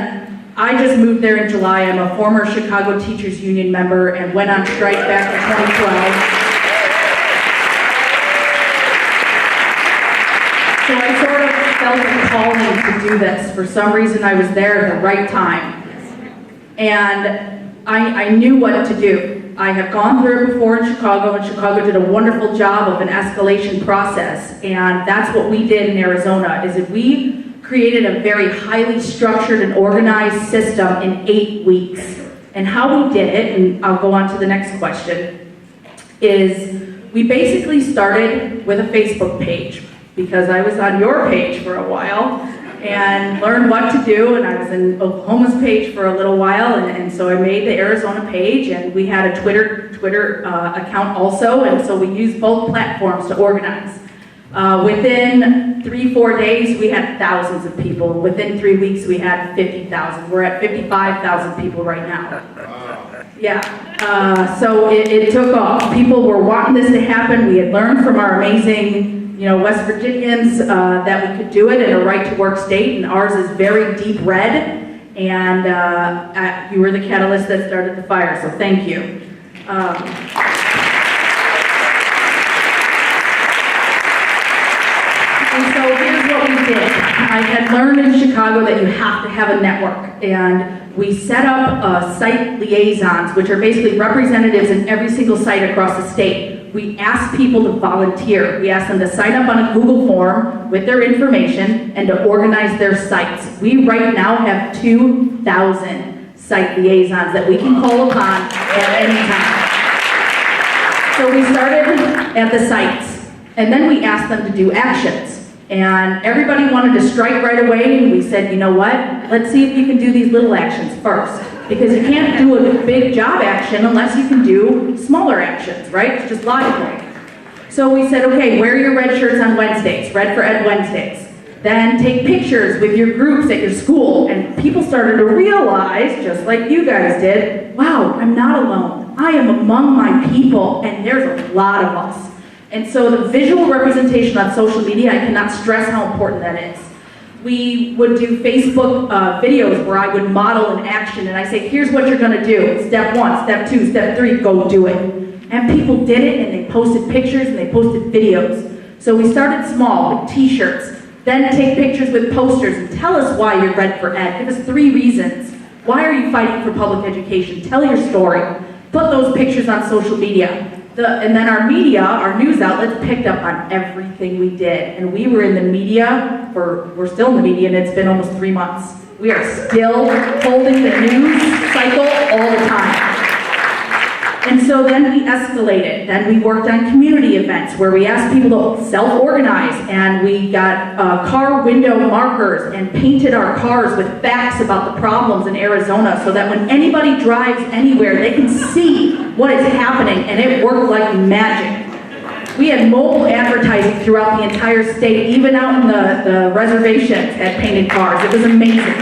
G: I just moved there in July. I'm a former Chicago Teachers Union member and went on strike back in 2012. So I sort of felt a calling to do this. For some reason, I was there at the right time. And I knew what to do. I have gone through it before in Chicago, and Chicago did a wonderful job of an escalation process. And that's what we did in Arizona, is that we created a very highly structured and organized system in 8 weeks. And how we did it, and I'll go on to the next question, is we basically started with a Facebook page, because I was on your page for a while and learned what to do, and I was in Oklahoma's page for a little while, and so I made the Arizona page, and we had a Twitter account also, and so we used both platforms to organize. Within 3-4 days, we had thousands of people. Within 3 weeks, we had 50,000. We're at 55,000 people right now. Yeah. So it took off. People were wanting this to happen. We had learned from our amazing, West Virginians that we could do it in a right-to-work state, and ours is very deep red. And you were the catalyst that started the fire. So thank you. And so here's what we did. I had learned in Chicago that you have to have a network, and we set up site liaisons, which are basically representatives in every single site across the state. We asked people to volunteer. We asked them to sign up on a Google form with their information and to organize their sites. We right now have 2,000 site liaisons that we can call upon at any time. So we started at the sites, and then we asked them to do actions. And everybody wanted to strike right away, and we said, you know what? Let's see if you can do these little actions first. Because you can't do a big job action unless you can do smaller actions, right? It's just logical. So we said, okay, wear your red shirts on Wednesdays, Red for Ed Wednesdays. Then take pictures with your groups at your school. And people started to realize, just like you guys did, wow, I'm not alone. I am among my people, and there's a lot of us. And so the visual representation on social media, I cannot stress how important that is. We would do Facebook videos where I would model an action, and I say, here's what you're gonna do. Step 1, step 2, step 3, go do it. And people did it, and they posted pictures, and they posted videos. So we started small with t-shirts, then take pictures with posters, and tell us why you're Red for Ed. Give us 3 reasons. Why are you fighting for public education? Tell your story. Put those pictures on social media. And then our media, our news outlets, picked up on everything we did. And we were in the media, we're still in the media, and it's been almost 3 months. We are still holding the news cycle all the time. And so then we escalated. Then we worked on community events where we asked people to self-organize, and we got car window markers and painted our cars with facts about the problems in Arizona so that when anybody drives anywhere, they can see what is happening, and it worked like magic. We had mobile advertising throughout the entire state, even out in the reservations had painted cars. It was amazing.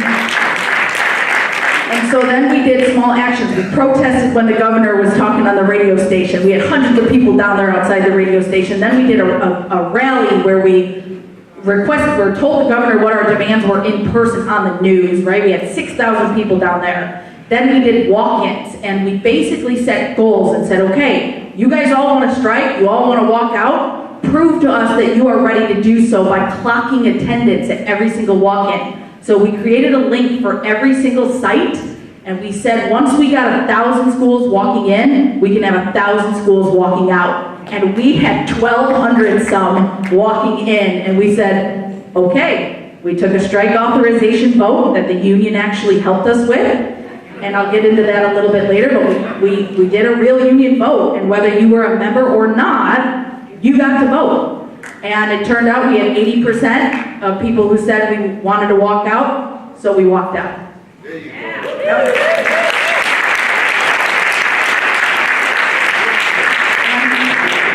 G: And so then we did small actions. We protested when the governor was talking on the radio station. We had hundreds of people down there outside the radio station. Then we did a rally where we told the governor what our demands were in person on the news, right? We had 6,000 people down there. Then we did walk-ins, and we basically set goals and said, okay, you guys all want to strike, you all want to walk out, prove to us that you are ready to do so by clocking attendance at every single walk-in. So we created a link for every single site, and we said once we got 1,000 schools walking in, we can have 1,000 schools walking out. And we had 1,200 some walking in, and we said, okay, we took a strike authorization vote that the union actually helped us with, and I'll get into that a little bit later, but we did a real union vote, and whether you were a member or not, you got to vote. And it turned out we had 80% of people who said we wanted to walk out, so we walked out.
A: There you go.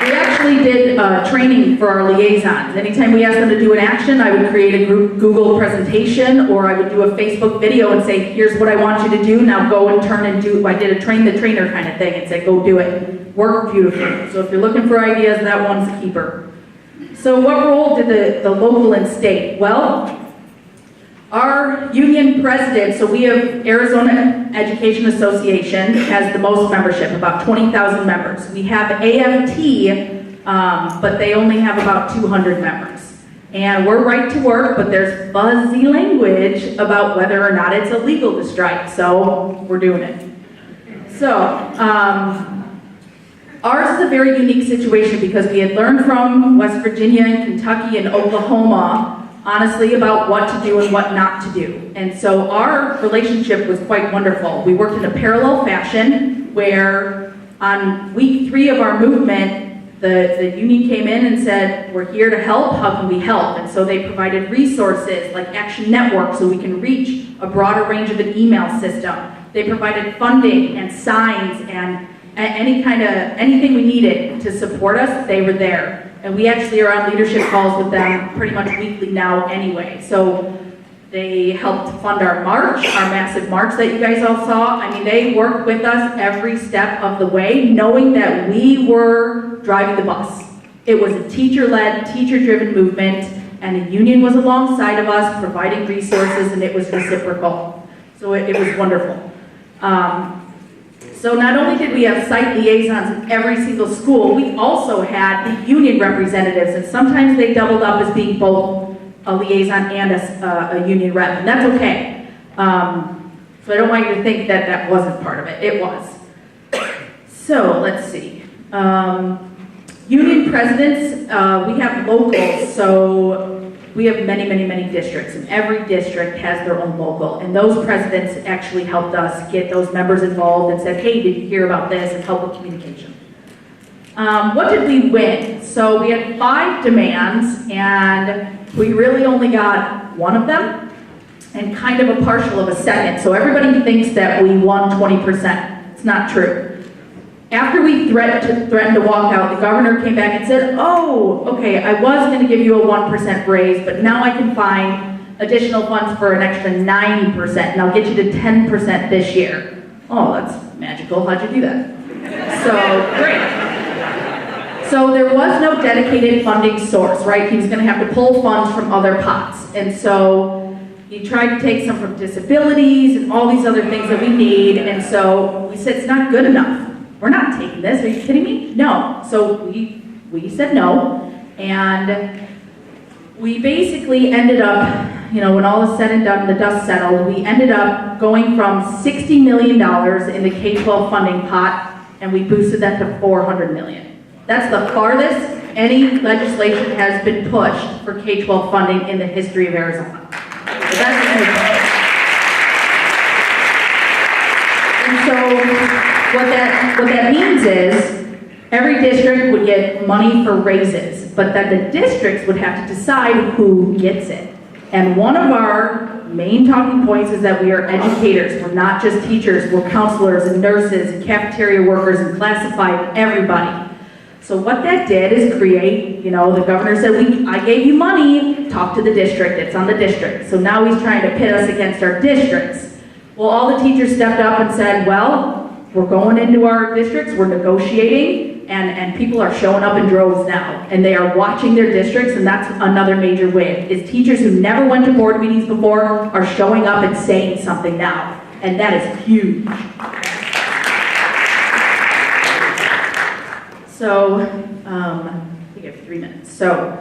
G: We actually did training for our liaisons. Anytime we asked them to do an action, I would create a Google presentation, or I would do a Facebook video and say, here's what I want you to do, now go and turn and do. I did a train the trainer kind of thing and said, go do it. Worked beautifully. So if you're looking for ideas, that one's a keeper. So what role did the local and state? Well, our union president, so we have Arizona Education Association has the most membership, about 20,000 members. We have AFT, but they only have about 200 members. And we're right to work, but there's fuzzy language about whether or not it's illegal to strike, so we're doing it. So, ours is a very unique situation because we had learned from West Virginia and Kentucky and Oklahoma, honestly, about what to do and what not to do. And so our relationship was quite wonderful. We worked in a parallel fashion where on week 3 of our movement, the union came in and said, we're here to help, how can we help? And so they provided resources like Action Network so we can reach a broader range of an email system. They provided funding and signs and anything we needed to support us, they were there. And we actually are on leadership calls with them pretty much weekly now anyway. So they helped fund our march, our massive march that you guys all saw. I mean, they worked with us every step of the way, knowing that we were driving the bus. It was a teacher-led, teacher-driven movement, and the union was alongside of us, providing resources, and it was reciprocal. So it was wonderful. So not only did we have site liaisons in every single school, we also had the union representatives, and sometimes they doubled up as being both a liaison and a union rep, and that's okay. So I don't want you to think that that wasn't part of it. It was. So let's see. Union presidents, we have locals, so we have many, many, many districts, and every district has their own local, and those presidents actually helped us get those members involved and said, hey, did you hear about this, and help with communication. What did we win? So we had 5 demands, and we really only got one of them, and kind of a partial of a second. So everybody thinks that we won 20%. It's not true. After we threatened to walk out, the governor came back and said, oh, okay, I was going to give you a 1% raise, but now I can find additional funds for an extra 9%, and I'll get you to 10% this year. Oh, that's magical. How'd you do that? So, great. So there was no dedicated funding source, right? He was going to have to pull funds from other pots. And so he tried to take some from disabilities and all these other things that we need. And so we said, it's not good enough. We're not taking this, are you kidding me? No. So we said no, and we basically ended up, you know, when all is said and done, the dust settled, we ended up going from $60 million in the K-12 funding pot, and we boosted that to $400 million. That's the farthest any legislation has been pushed for K-12 funding in the history of Arizona. So that's a good thing. And so, what that means is every district would get money for raises, but then the districts would have to decide who gets it. And one of our main talking points is that we are educators. We're not just teachers, we're counselors and nurses and cafeteria workers and classified everybody. So what that did is create, you know, the governor said, I gave you money, talk to the district, it's on the district. So now he's trying to pit us against our districts. Well, all the teachers stepped up and said, well, we're going into our districts, we're negotiating, and people are showing up in droves now, and they are watching their districts, and that's another major win, is teachers who never went to board meetings before are showing up and saying something now, and that is huge. So, I think I have 3 minutes. So,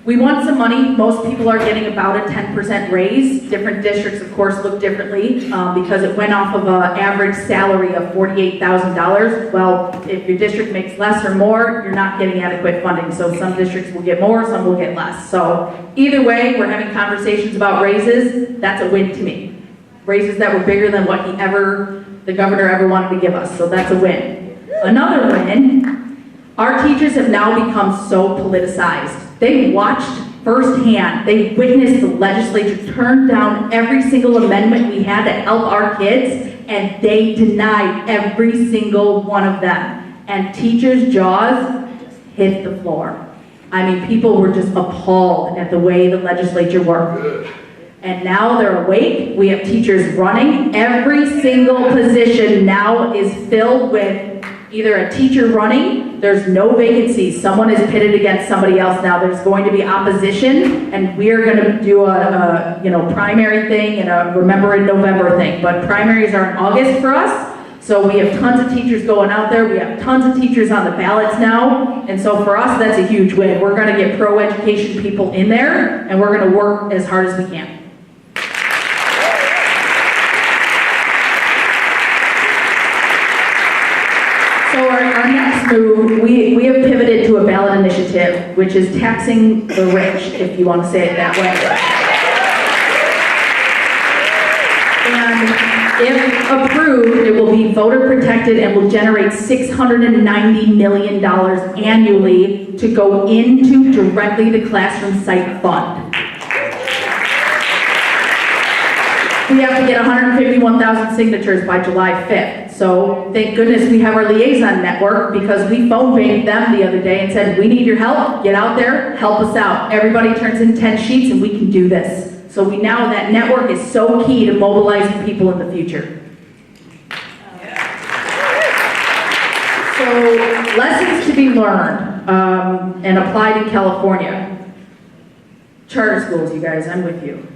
G: we want some money. Most people are getting about a 10% raise. Different districts, of course, look differently because it went off of an average salary of $48,000. Well, if your district makes less or more, you're not getting adequate funding. So some districts will get more, some will get less. So either way, we're having conversations about raises. That's a win to me. Raises that were bigger than what the governor ever wanted to give us. So that's a win. Another win, our teachers have now become so politicized. They watched firsthand, they witnessed the legislature turn down every single amendment we had to help our kids, and they denied every single one of them. And teachers' jaws hit the floor. I mean, people were just appalled at the way the legislature worked. And now they're awake. We have teachers running. Every single position now is filled with either a teacher running, there's no vacancies, someone is pitted against somebody else now, there's going to be opposition, and we're going to do a primary thing and a Remember in November thing, but primaries are in August for us, so we have tons of teachers going out there, we have tons of teachers on the ballots now, and so for us that's a huge win. We're going to get pro-education people in there, and we're going to work as hard as we can. So our next move, we have pivoted to a ballot initiative, which is taxing the rich, if you want to say it that way. And if approved, it will be voter protected and will generate $690 million annually to go into directly the classroom site fund. We have to get 151,000 signatures by July 5th. So thank goodness we have our liaison network, because we phone banked them the other day and said, we need your help, get out there, help us out. Everybody turns in 10 sheets and we can do this. So we now, that network is so key to mobilizing people in the future. So lessons to be learned and applied in California. Charter schools, you guys, I'm with you.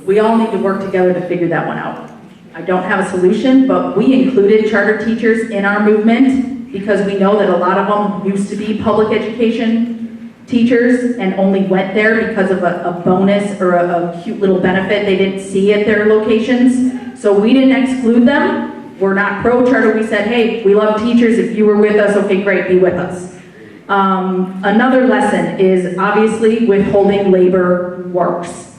G: We all need to work together to figure that one out. I don't have a solution, but we included charter teachers in our movement because we know that a lot of them used to be public education teachers and only went there because of a bonus or a cute little benefit they didn't see at their locations. So we didn't exclude them. We're not pro-charter. We said, hey, we love teachers. If you were with us, okay, great, be with us. Another lesson is obviously withholding labor works.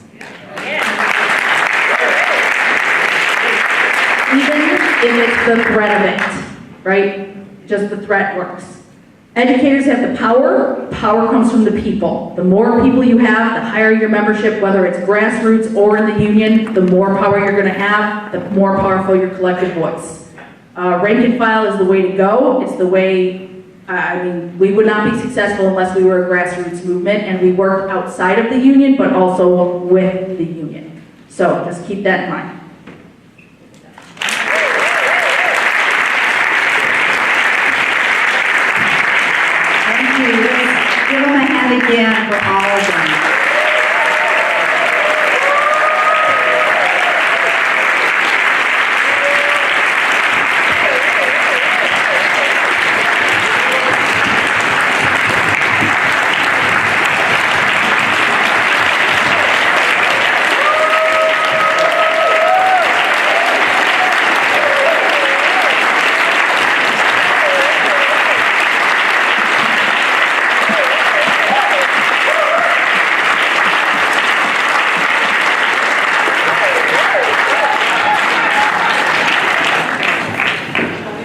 G: Even if it's the threat of it, right? Just the threat works. Educators have the power. Power comes from the people. The more people you have, the higher your membership, whether it's grassroots or in the union, the more power you're going to have, the more powerful your collective voice. Rank and file is the way to go. It's the way, we would not be successful unless we were a grassroots movement and we worked outside of the union, but also with the union. So just keep that in mind.
B: Give them a hand again for all of them.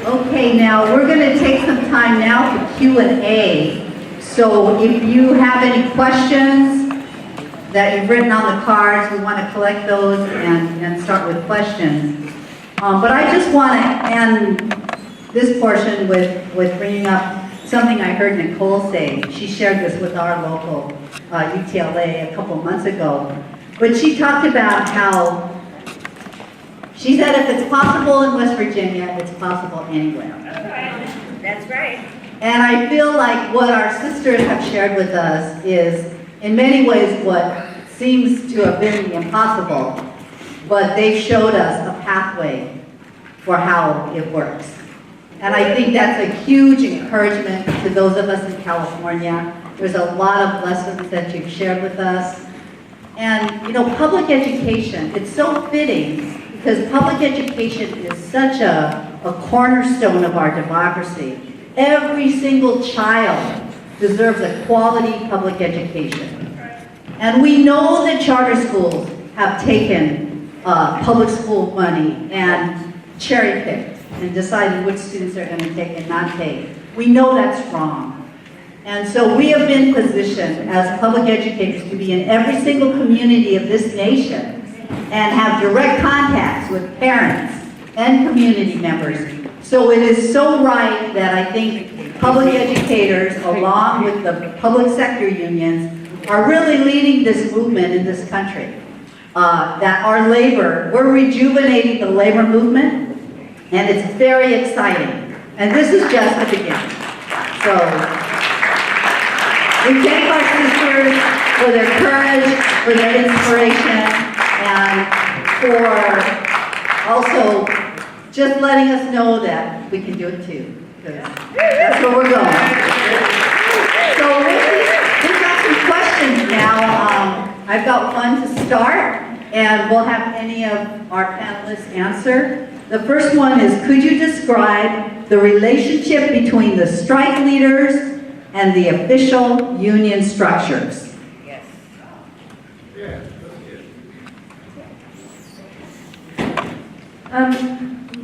B: Okay, now we're going to take some time now for Q&A. So if you have any questions that you've written on the cards, we want to collect those and start with questions. But I just want to end this portion with bringing up something I heard Nicole say. She shared this with our local UTLA a couple months ago. But she talked about how she said if it's possible in West Virginia, it's possible anywhere.
E: That's right.
B: And I feel like what our sisters have shared with us is, in many ways, what seems to have been the impossible, but they've showed us a pathway for how it works. And I think that's a huge encouragement to those of us in California. There's a lot of lessons that you've shared with us. And, you know, public education, it's so fitting because public education is such a cornerstone of our democracy. Every single child deserves a quality public education. And we know that charter schools have taken public school money and cherry-picked and decided which students they're going to take and not take. We know that's wrong. And so we have been positioned as public educators to be in every single community of this nation and have direct contacts with parents and community members. So it is so right that I think public educators, along with the public sector unions, are really leading this movement in this country. That our labor, we're rejuvenating the labor movement, and it's very exciting. And this is just the beginning. So we thank our sisters for their courage, for their inspiration, and for also just letting us know that we can do it too, because that's where we're going. So we've got some questions now. I've got one to start, and we'll have any of our panelists answer. The first one is, could you describe the relationship between the strike leaders and the official union structures?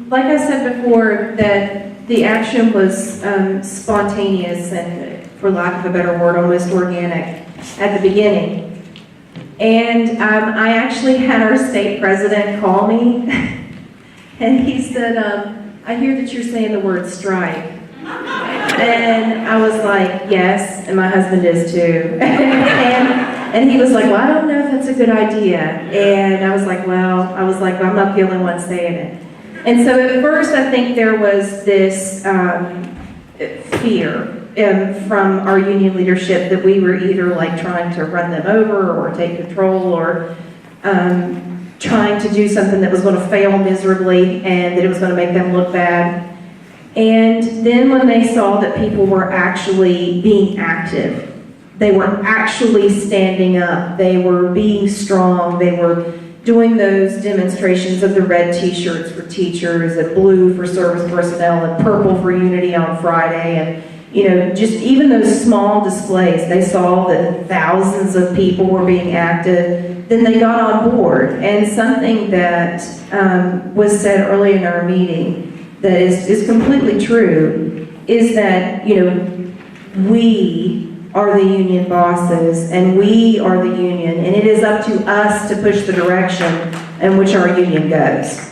C: Like I said before, that the action was spontaneous and, for lack of a better word, almost organic at the beginning. And I actually had our state president call me, and he said, I hear that you're saying the word strike. And I was like, yes, and my husband is too. And he was like, well, I don't know if that's a good idea. And I was like, well, I'm not the only one saying it. And so at first, I think there was this fear from our union leadership that we were either like trying to run them over or take control or trying to do something that was going to fail miserably and that it was going to make them look bad. And then when they saw that people were actually being active, they were actually standing up, they were being strong, they were doing those demonstrations of the red t-shirts for teachers and blue for service personnel and purple for unity on Friday just even those small displays, they saw that thousands of people were being active, then they got on board. And something that was said early in our meeting that is completely true is that, we are the union bosses and we are the union, and it is up to us to push the direction in which our union goes.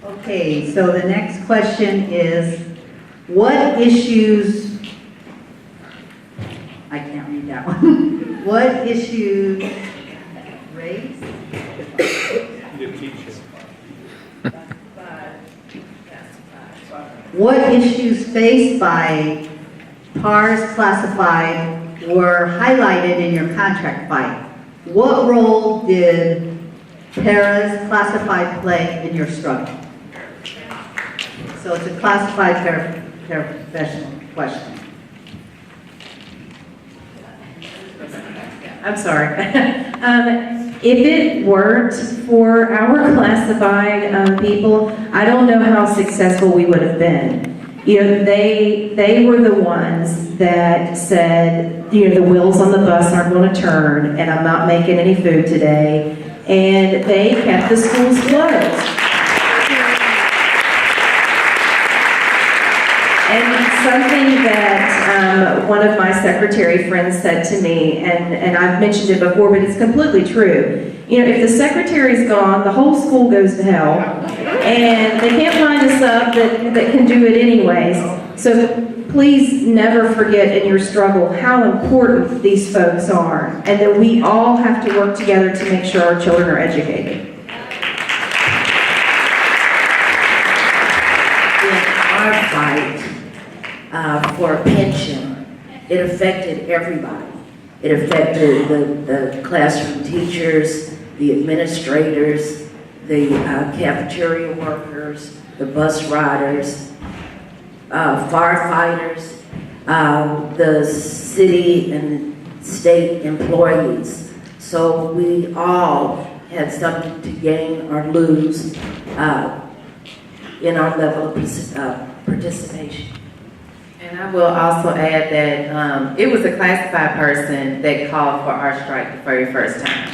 B: Okay, so the next question is, what issues, I can't read that one. What issues, race?
F: The teacher.
B: What issues faced by PARs classified were highlighted in your contract fight? What role did paras classified play in your struggle? So it's a classified paraprofessional question.
C: I'm sorry. If it weren't for our classified people, I don't know how successful we would have been. They were the ones that said, the wheels on the bus aren't going to turn, and I'm not making any food today, and they kept the schools closed. And something that one of my secretary friends said to me, and I've mentioned it before, but it's completely true. If the secretary's gone, the whole school goes to hell, and they can't find a sub that can do it anyways. So please never forget in your struggle how important these folks are, and that we all have to work together to make sure our children are educated.
E: In our fight for a pension, it affected everybody. It affected the classroom teachers, the administrators, the cafeteria workers, the bus riders, firefighters, the city and state employees. So we all had something to gain or lose in our level of participation.
D: And I will also add that it was a classified person that called for our strike the very first time.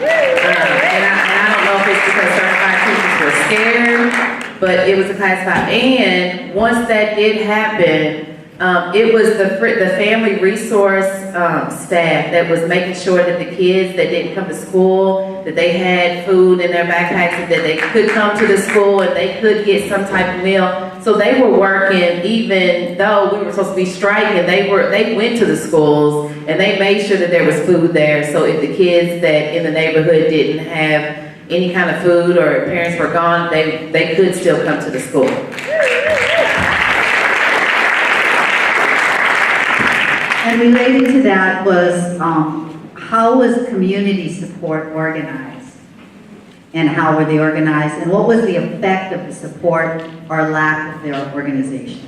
D: And I don't know if it's because certified teachers were scared, but it was a classified. And once that did happen, it was the family resource staff that was making sure that the kids that didn't come to school, that they had food in their backpacks, and that they could come to the school and they could get some type of meal. So they were working, even though we were supposed to be striking, they went to the schools and they made sure that there was food there. So if the kids that in the neighborhood didn't have any kind of food or parents were gone, they could still come to the school.
B: And related to that was, how was community support organized? And how were they organized? And what was the effect of the support or lack of their organization?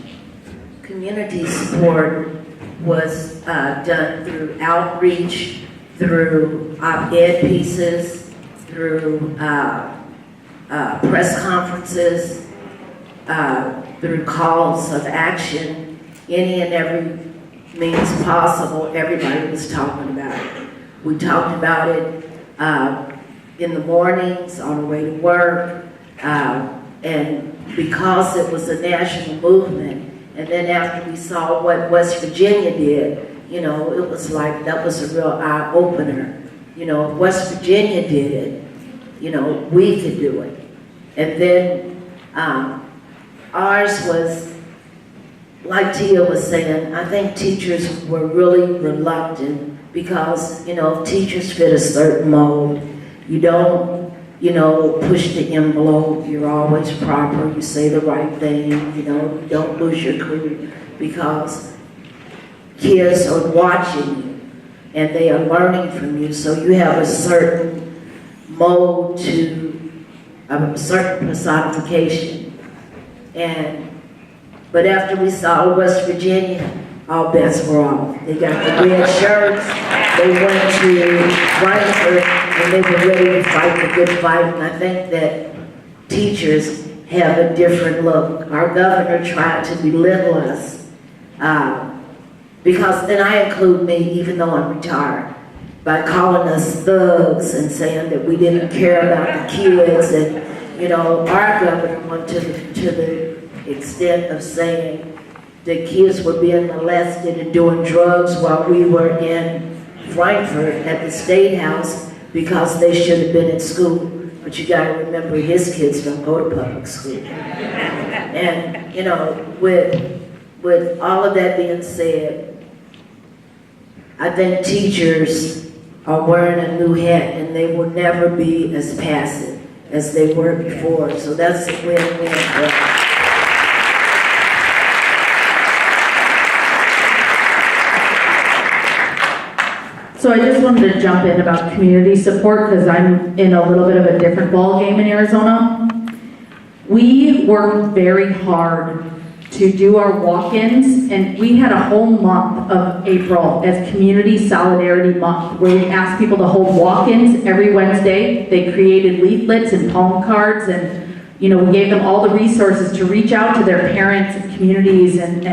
E: Community support was done through outreach, through op-ed pieces, through press conferences, through calls of action, any and every means possible. Everybody was talking about it. We talked about it in the mornings on the way to work, and because it was a national movement, and then after we saw what West Virginia did, it was like, that was a real eye-opener. If West Virginia did it, we could do it. And then ours was, like Tia was saying, I think teachers were really reluctant because, if teachers fit a certain mold, you don't, push the envelope, you're always proper, you say the right thing, you don't lose your cool, because kids are watching you and they are learning from you, so you have a certain mold to a certain personification. But But after we saw West Virginia, all bets were off. They got the red shirts, they went to Frankfurt, and they were ready to fight the good fight. And I think that teachers have a different look. Our governor tried to belittle us, because, and I include me, even though I'm retired, by calling us thugs and saying that we didn't care about the kids. And, you know, our governor went to the extent of saying that kids were being molested and doing drugs while we were in Frankfurt at the State House because they should have been in school. But you gotta remember, his kids don't go to public school. And, you know, with all of that being said, I think teachers are wearing a new hat and they will never be as passive as they were before. So that's a win-win for us.
G: So I just wanted to jump in about community support because I'm in a little bit of a different ball game in Arizona. We worked very hard to do our walk-ins, and we had a whole month of April as Community Solidarity Month, where we asked people to hold walk-ins every Wednesday. They created leaflets and palm cards, and we gave them all the resources to reach out to their parents and communities and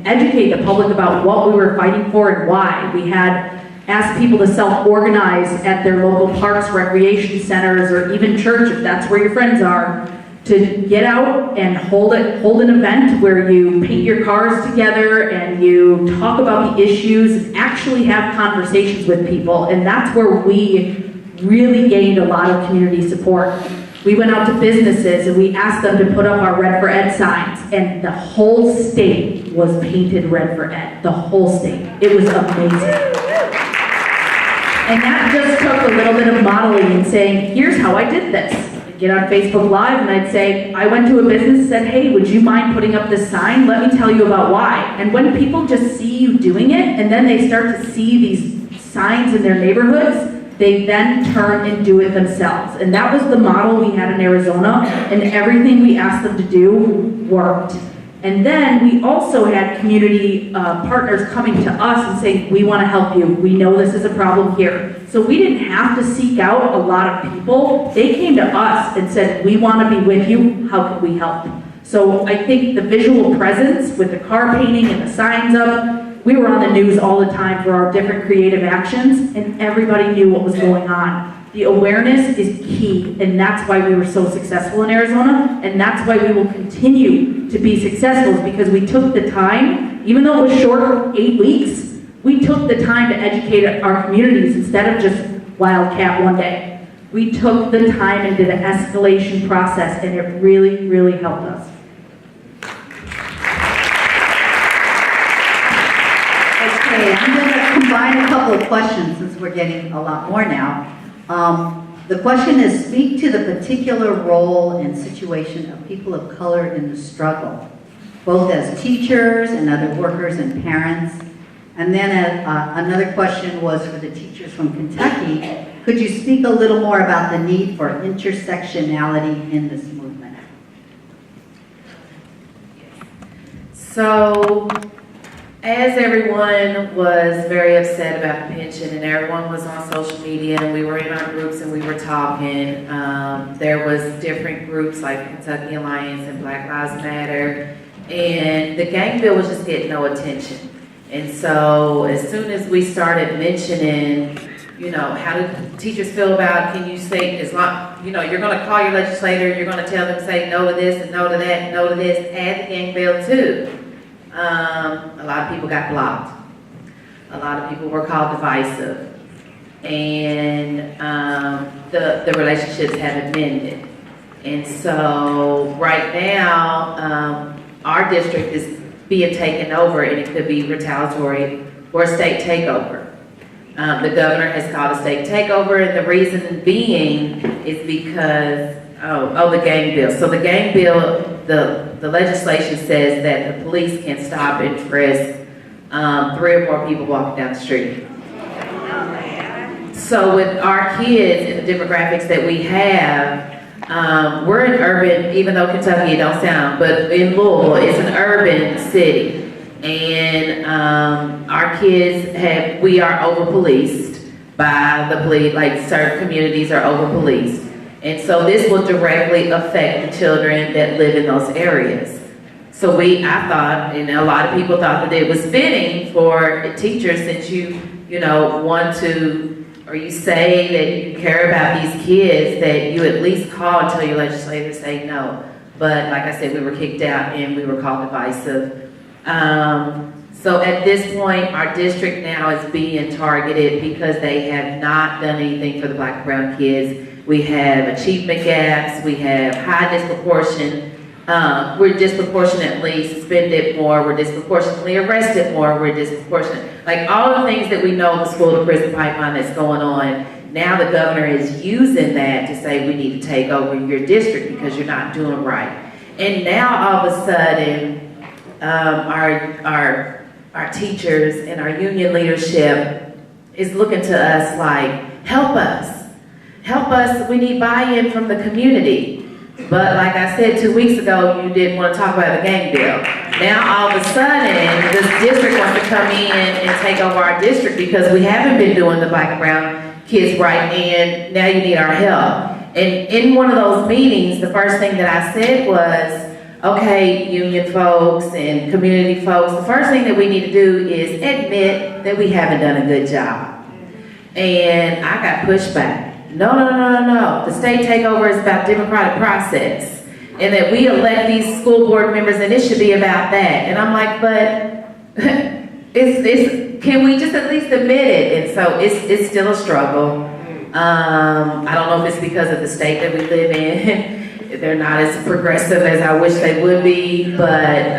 G: educate the public about what we were fighting for and why. We had asked people to self-organize at their local parks, recreation centers, or even church, if that's where your friends are, to get out and hold an event where you paint your cars together and you talk about the issues and actually have conversations with people. And that's where we really gained a lot of community support. We went out to businesses and we asked them to put up our Red for Ed signs, and the whole state was painted Red for Ed, the whole state. It was amazing. And that just took a little bit of modeling and saying, here's how I did this. I'd get on Facebook Live and I'd say, I went to a business and said, hey, would you mind putting up this sign? Let me tell you about why. And when people just see you doing it, and then they start to see these signs in their neighborhoods, they then turn and do it themselves. And that was the model we had in Arizona, and everything we asked them to do worked. And then we also had community partners coming to us and saying, we want to help you. We know this is a problem here. So we didn't have to seek out a lot of people. They came to us and said, we want to be with you. How can we help? So I think the visual presence with the car painting and the signs up, we were on the news all the time for our different creative actions, and everybody knew what was going on. The awareness is key, and that's why we were so successful in Arizona, and that's why we will continue to be successful, is because we took the time, even though it was short, 8 weeks, we took the time to educate our communities instead of just wildcat one day. We took the time and did an escalation process, and it really, really helped us.
B: Okay, I'm going to combine a couple of questions since we're getting a lot more now. The question is, speak to the particular role and situation of people of color in the struggle, both as teachers and other workers and parents. And then another question was for the teachers from Kentucky. Could you speak a little more about the need for intersectionality in this movement?
D: So, as everyone was very upset about the pension and everyone was on social media and we were in our groups and we were talking, there was different groups like Kentucky Alliance and Black Lives Matter, and the gang bill was just getting no attention. And so as soon as we started mentioning, how do teachers feel about, can you say, as long, you're gonna call your legislator, you're gonna tell them, say no to this and no to that and no to this, add the gang bill too. A lot of people got blocked. A lot of people were called divisive. And the relationships haven't mended. And so right now, our district is being taken over, and it could be retaliatory or a state takeover. The governor has called a state takeover, and the reason being is because, the gang bill. So the gang bill, the legislation says that the police can stop and frisk 3 or more people walking down the street. So with our kids and the demographics that we have, we're an urban, even though Kentucky don't sound, but in Louisville, it's an urban city. And our kids we are over-policed by the police, like certain communities are over-policed. And so this will directly affect the children that live in those areas. So I thought, and a lot of people thought that it was fitting for teachers, since you want to, or you say that you care about these kids, that you at least call until your legislators say no. But like I said, we were kicked out and we were called divisive. So at this point, our district now is being targeted because they have not done anything for the Black and brown kids. We have achievement gaps, we have high disproportion. We're disproportionately suspended more, we're disproportionately arrested more, we're disproportionate. Like all the things that we know in the school to prison pipeline that's going on, now the governor is using that to say we need to take over your district because you're not doing right. And now all of a sudden, our teachers and our union leadership is looking to us like, help us, we need buy-in from the community. But like I said 2 weeks ago, you didn't want to talk about the gang bill. Now all of a sudden, this district wants to come in and take over our district because we haven't been doing the Black and brown kids right, and now you need our help. And in one of those meetings, the first thing that I said was, okay, union folks and community folks, the first thing that we need to do is admit that we haven't done a good job. And I got pushed back. No. The state takeover is about democratic process. And that we elect these school board members and it should be about that. And I'm like, but can we just at least admit it? And so it's still a struggle. I don't know if it's because of the state that we live in. They're not as progressive as I wish they would be, but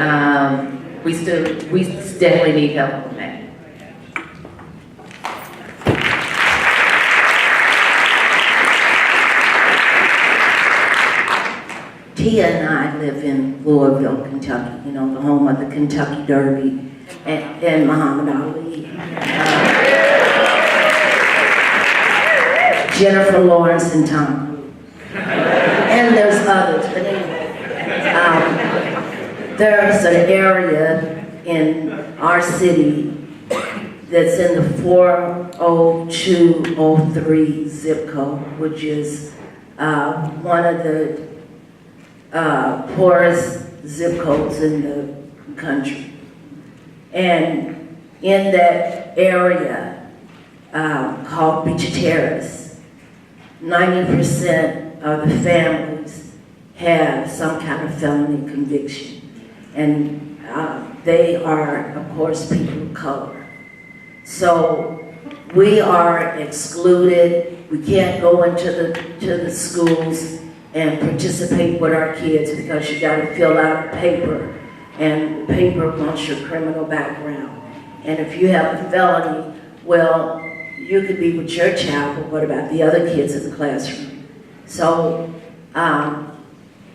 D: we definitely need help on that.
E: Tia and I live in Louisville, Kentucky, the home of the Kentucky Derby and Muhammad Ali. Jennifer Lawrence and Tom. And there's others, but anyway. There's an area in our city that's in the 40203 zip code, which is one of the poorest zip codes in the country. And in that area called Beach Terrace, 90% of the families have some kind of felony conviction. And they are, of course, people of color. So we are excluded. We can't go into the schools and participate with our kids because you got to fill out a paper, and the paper wants your criminal background. And if you have a felony, well, you could be with your child, but what about the other kids in the classroom? So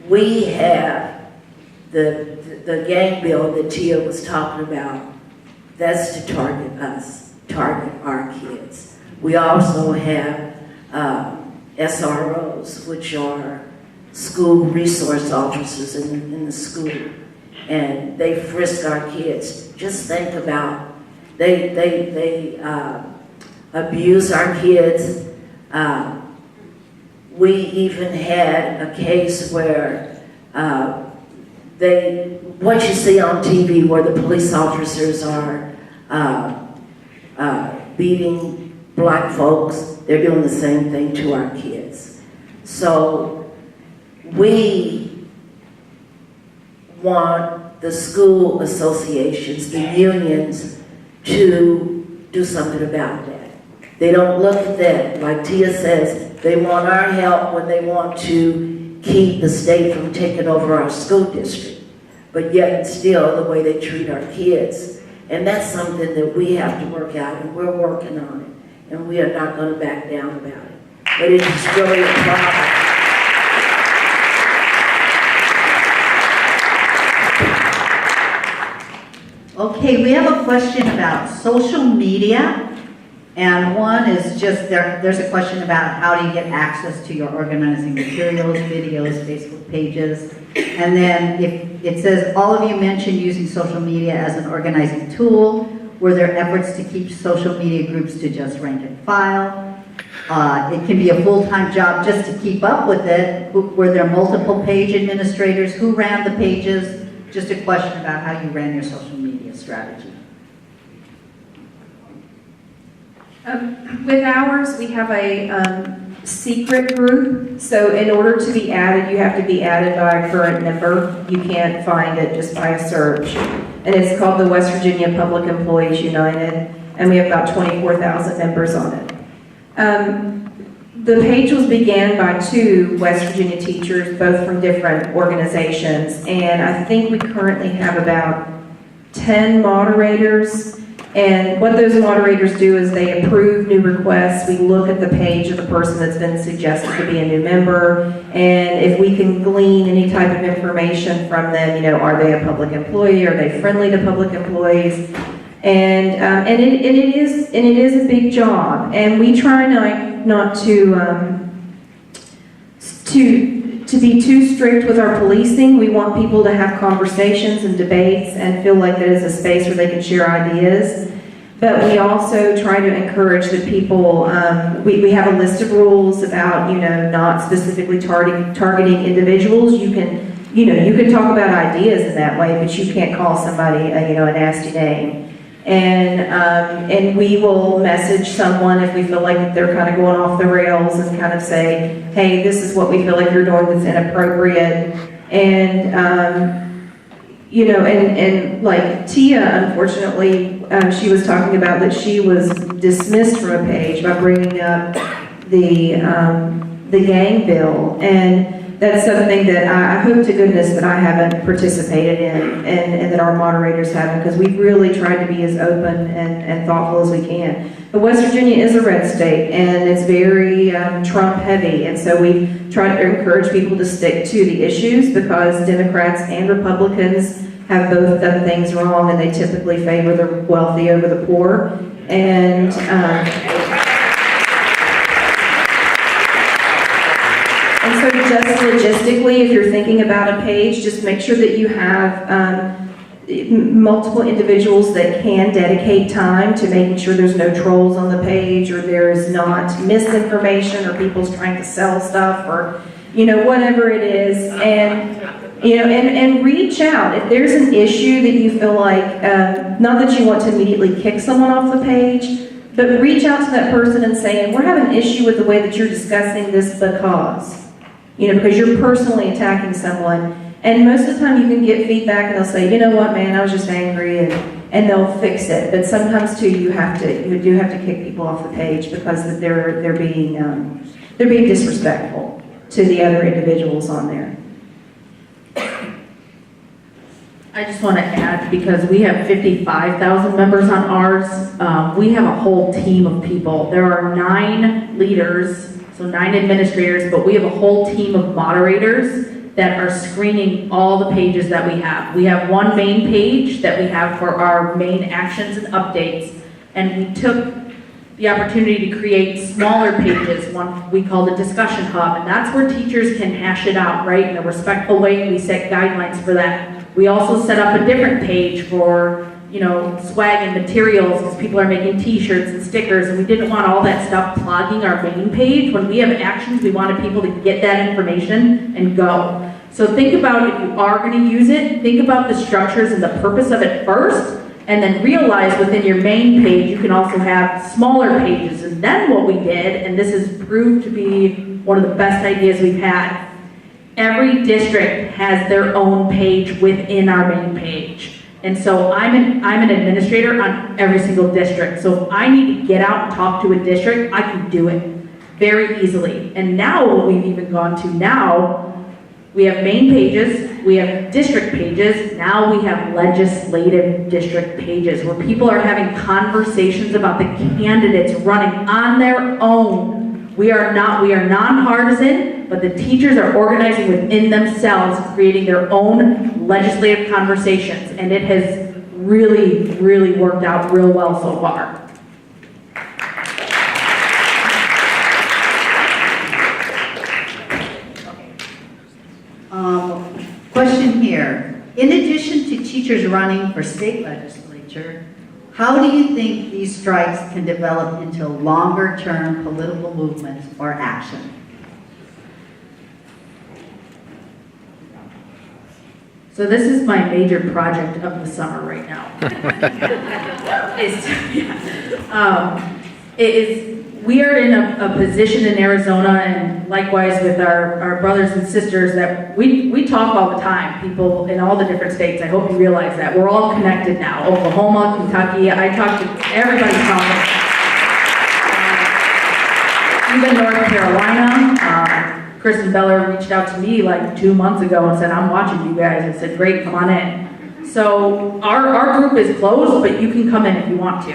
E: we have the gang bill that Tia was talking about. That's to target us, target our kids. We also have SROs, which are school resource officers in the school, and they frisk our kids. Just think about, they abuse our kids. We even had a case where what you see on TV where the police officers are beating black folks, they're doing the same thing to our kids. So we want the school associations, the unions, to do something about that. They don't look at that. Like Tia says, they want our help when they want to keep the state from taking over our school district. But yet still the way they treat our kids. And that's something that we have to work out, and we're working on it. And we are not going to back down about it. But it is really a problem.
B: Okay, we have a question about social media And one is just, there's a question about how do you get access to your organizing materials, videos, Facebook pages. And then if it says, all of you mentioned using social media as an organizing tool. Were there efforts to keep social media groups to just rank and file? It can be a full-time job just to keep up with it. Were there multiple page administrators? Who ran the pages? Just a question about how you ran your social media strategy.
C: With ours, we have a secret group. So in order to be added, you have to be added by a current member. You can't find it just by a search. And it's called the West Virginia Public Employees United. And we have about 24,000 members on it. The page was began by 2 West Virginia teachers, both from different organizations. And I think we currently have about 10 moderators. And what those moderators do is they approve new requests. We look at the page of the person that's been suggested to be a new member. And if we can glean any type of information from them, are they a public employee? Are they friendly to public employees? And it is a big job. And we try not to be too strict with our policing. We want people to have conversations and debates and feel like that is a space where they can share ideas. But we also try to encourage that people, we have a list of rules about, not specifically targeting individuals. You can talk about ideas in that way, but you can't call somebody, a nasty name. And we will message someone if we feel like they're kind of going off the rails and kind of say, hey, this is what we feel like you're doing that's inappropriate. And, and like Tia, unfortunately, she was talking about that she was dismissed from a page by bringing up the gang bill. And that's something that I hope to goodness that I haven't participated in and that our moderators haven't, because we've really tried to be as open and thoughtful as we can. But West Virginia is a red state, and it's very Trump heavy, and so we try to encourage people to stick to the issues, because Democrats and Republicans have both done things wrong, and they typically favor the wealthy over the poor. And so just logistically, if you're thinking about a page, just make sure that you have multiple individuals that can dedicate time to making sure there's no trolls on the page, or there's not misinformation, or people's trying to sell stuff, or whatever it is. And reach out if there's an issue that you feel like, not that you want to immediately kick someone off the page, but reach out to that person and say, we're having an issue with the way that you're discussing this because you're personally attacking someone. And most of the time you can get feedback and they'll say, you know what, man, I was just angry, and they'll fix it. But sometimes too, you do have to kick people off the page because they're being disrespectful to the other individuals on there.
G: I just want to add, because we have 55,000 members on ours, we have a whole team of people. There are 9 leaders, so 9 administrators, but we have a whole team of moderators that are screening all the pages that we have. We have one main page that we have for our main actions and updates, and we took the opportunity to create smaller pages, one we call the discussion hub, and that's where teachers can hash it out, right, in a respectful way, and we set guidelines for that. We also set up a different page for, swag and materials, because people are making t-shirts and stickers, and we didn't want all that stuff clogging our main page. When we have actions, we wanted people to get that information and go. So think about, if you are going to use it, think about the structures and the purpose of it first, and then realize within your main page you can also have smaller pages. And then what we did, and this has proved to be one of the best ideas we've had, every district has their own page within our main page. And so I'm an administrator on every single district. So if I need to get out and talk to a district, I can do it very easily. And now what we've even gone to now, we have main pages, we have district pages, now we have legislative district pages where people are having conversations about the candidates running on their own. We are nonpartisan, but the teachers are organizing within themselves, creating their own legislative conversations, and it has really, really worked out real well so far.
B: Question here. In addition to teachers running for state legislature, how do you think these strikes can develop into longer-term political movements or action?
G: So this is my major project of the summer right now. We are in a position in Arizona, and likewise with our brothers and sisters, that we talk all the time, people in all the different states. I hope you realize that. We're all connected now. Oklahoma, Kentucky, I talk to everybody from even North Carolina. Chris and Beller reached out to me like 2 months ago and said, I'm watching you guys. I said, great, come on in. So our group is closed, but you can come in if you want to.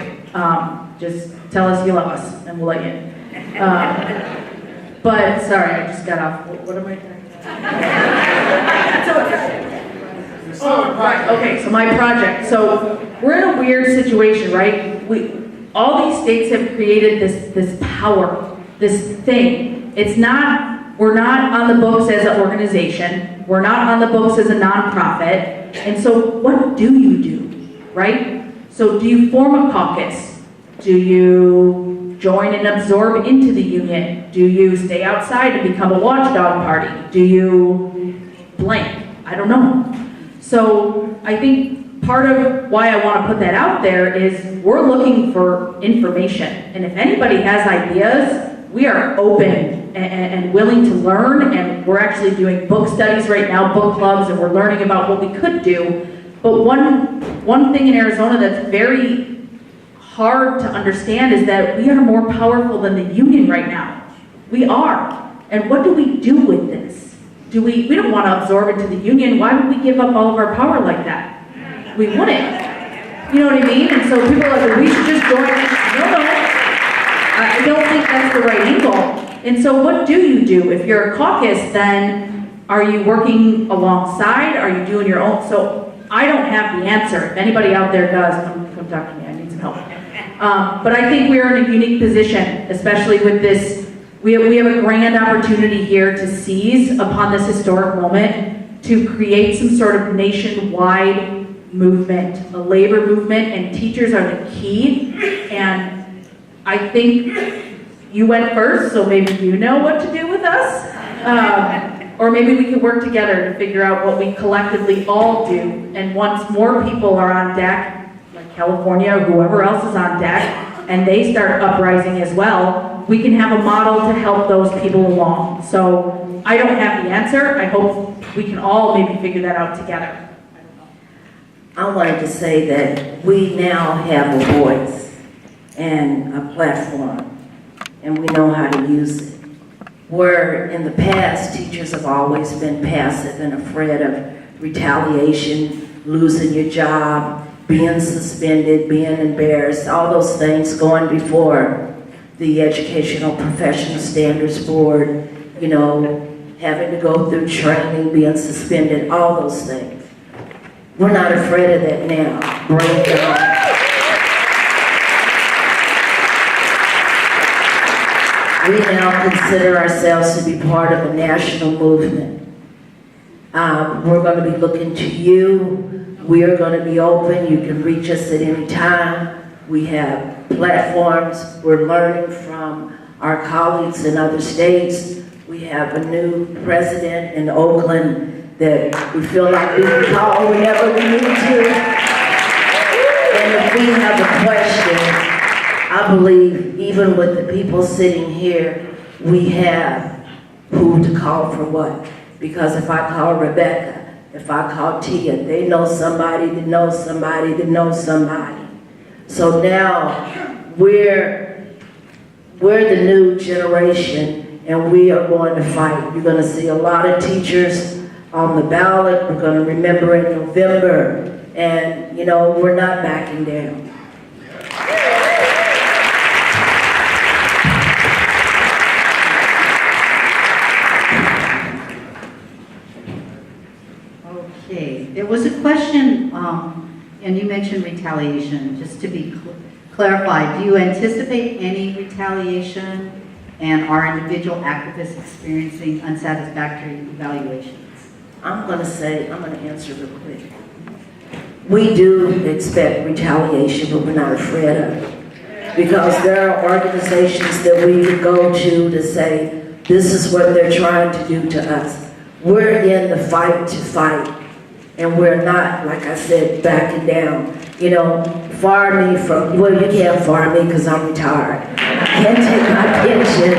G: Just tell us you love us, and we'll let you in. But, sorry, I just got off. What am I doing? Right, okay, so my project. So we're in a weird situation, right? All these states have created this power, this thing. We're not on the books as an organization. We're not on the books as a nonprofit. And so what do you do, right? So do you form a caucus? Do you join and absorb into the union? Do you stay outside and become a watchdog party? Do you blank? I don't know. So I think part of why I want to put that out there is we're looking for information. And if anybody has ideas, we are open and willing to learn, and we're actually doing book studies right now, book clubs, and we're learning about what we could do. But one thing in Arizona that's very hard to understand is that we are more powerful than the union right now. We are. And what do we do with this? We don't want to absorb into the union. Why would we give up all of our power like that? We wouldn't. You know what I mean? And so people are like, we should just join. No. I don't think that's the right angle. And so what do you do? If you're a caucus, then are you working alongside? Are you doing your own? So I don't have the answer. If anybody out there does, come talk to me. I need some help. But I think we're in a unique position, especially with this. We have a grand opportunity here to seize upon this historic moment to create some sort of nationwide movement, a labor movement, and teachers are the key. And I think you went first, so maybe you know what to do with us. Or maybe we could work together to figure out what we collectively all do. And once more people are on deck, like California or whoever else is on deck, and they start uprising as well, we can have a model to help those people along. So I don't have the answer. I hope we can all maybe figure that out together.
E: I wanted to say that we now have a voice and a platform, and we know how to use it. Where in the past, teachers have always been passive and afraid of retaliation, losing your job, being suspended, being embarrassed, all those things going before the Educational Professional Standards Board, having to go through training, being suspended, all those things. We're not afraid of that now. Bring it on. We now consider ourselves to be part of a national movement. We're going to be looking to you. We are going to be open. You can reach us at any time. We have platforms. We're learning from our colleagues in other states. We have a new president in Oakland that we feel like we can call whenever we need to. And if we have a question, I believe even with the people sitting here, we have who to call for what. Because if I call Rebecca, if I call Tia, they know somebody that knows somebody that knows somebody. So now we're the new generation, and we are going to fight. You're going to see a lot of teachers on the ballot. We're going to remember in November, and we're not backing down.
B: Okay, there was a question, and you mentioned retaliation. Just to be clarified, do you anticipate any retaliation, and are individual activists experiencing unsatisfactory evaluations?
E: I'm gonna answer real quick. We do expect retaliation, but we're not afraid of it. Because there are organizations that we can go to say, this is what they're trying to do to us. We're in the fight to fight, and we're not, like I said, backing down. You know, fire me from, well, you can't fire me because I'm retired. Can't take my pension.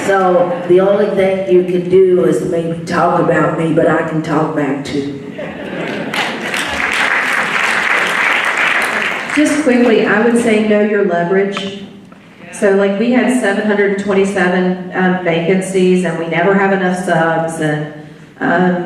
E: So the only thing you can do is maybe talk about me, but I can talk back too.
C: Just quickly, I would say know your leverage. So like we had 727 vacancies and we never have enough subs and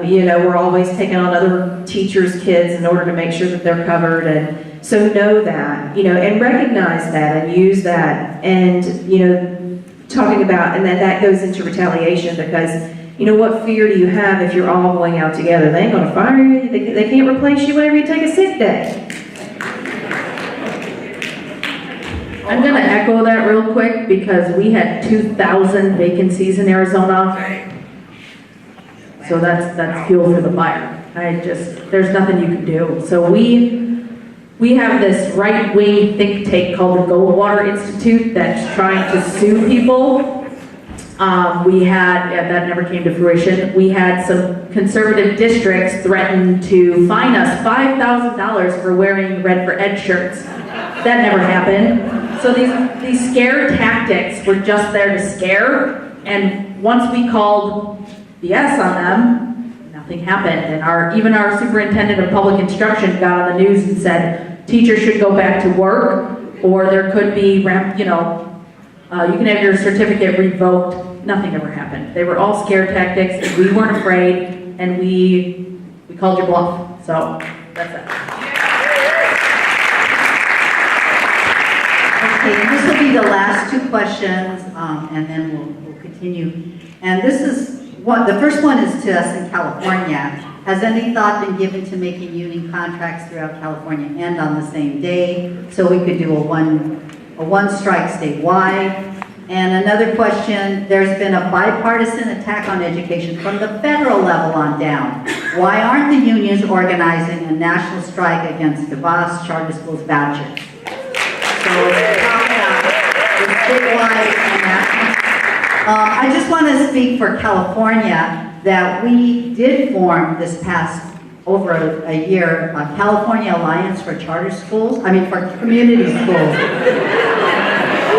C: you know, we're always taking on other teachers' kids in order to make sure that they're covered. And so know that, you know, and recognize that and use that. And, you know, talking about, and that goes into retaliation because, you know, what fear do you have if you're all going out together? They ain't gonna fire you. They can't replace you whenever you take a sick day.
G: I'm gonna echo that real quick because we had 2,000 vacancies in Arizona. So that's fuel for the fire. There's nothing you can do. So we have this right-wing think tank called the Goldwater Institute that's trying to sue people. That never came to fruition. We had some conservative districts threaten to fine us $5,000 for wearing Red for Ed shirts. That never happened. So these scare tactics were just there to scare, and once we called BS on them, nothing happened. And even our superintendent of public instruction got on the news and said teachers should go back to work, or there could be, you can have your certificate revoked. Nothing ever happened. They were all scare tactics, and we weren't afraid, and we called your bluff. So that's it.
B: Okay, and this will be the last two questions, and then we'll continue. And this is the first one is to us in California. Has any thought been given to making union contracts throughout California end on the same day, so we could do a one strike statewide? And another question, there's been a bipartisan attack on education from the federal level on down. Why aren't the unions organizing a national strike against DeVos charter schools vouchers? So let's talk about the statewide and national. I just want to speak for California that we did form this past over a year, California Alliance for Charter Schools, for community schools.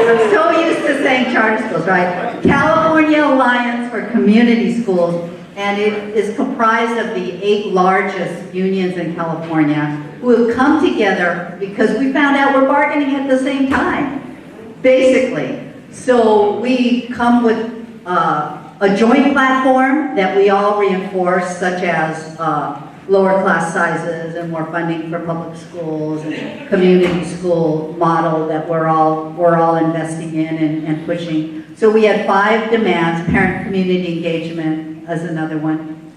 B: I'm so used to saying charter schools, right? California Alliance for Community Schools, and it is comprised of the 8 largest unions in California who have come together because we found out we're bargaining at the same time, basically. So we come with a joint platform that we all reinforce, such as lower class sizes and more funding for public schools and community school model that we're all investing in and pushing. So we had 5 demands. Parent community engagement as another one.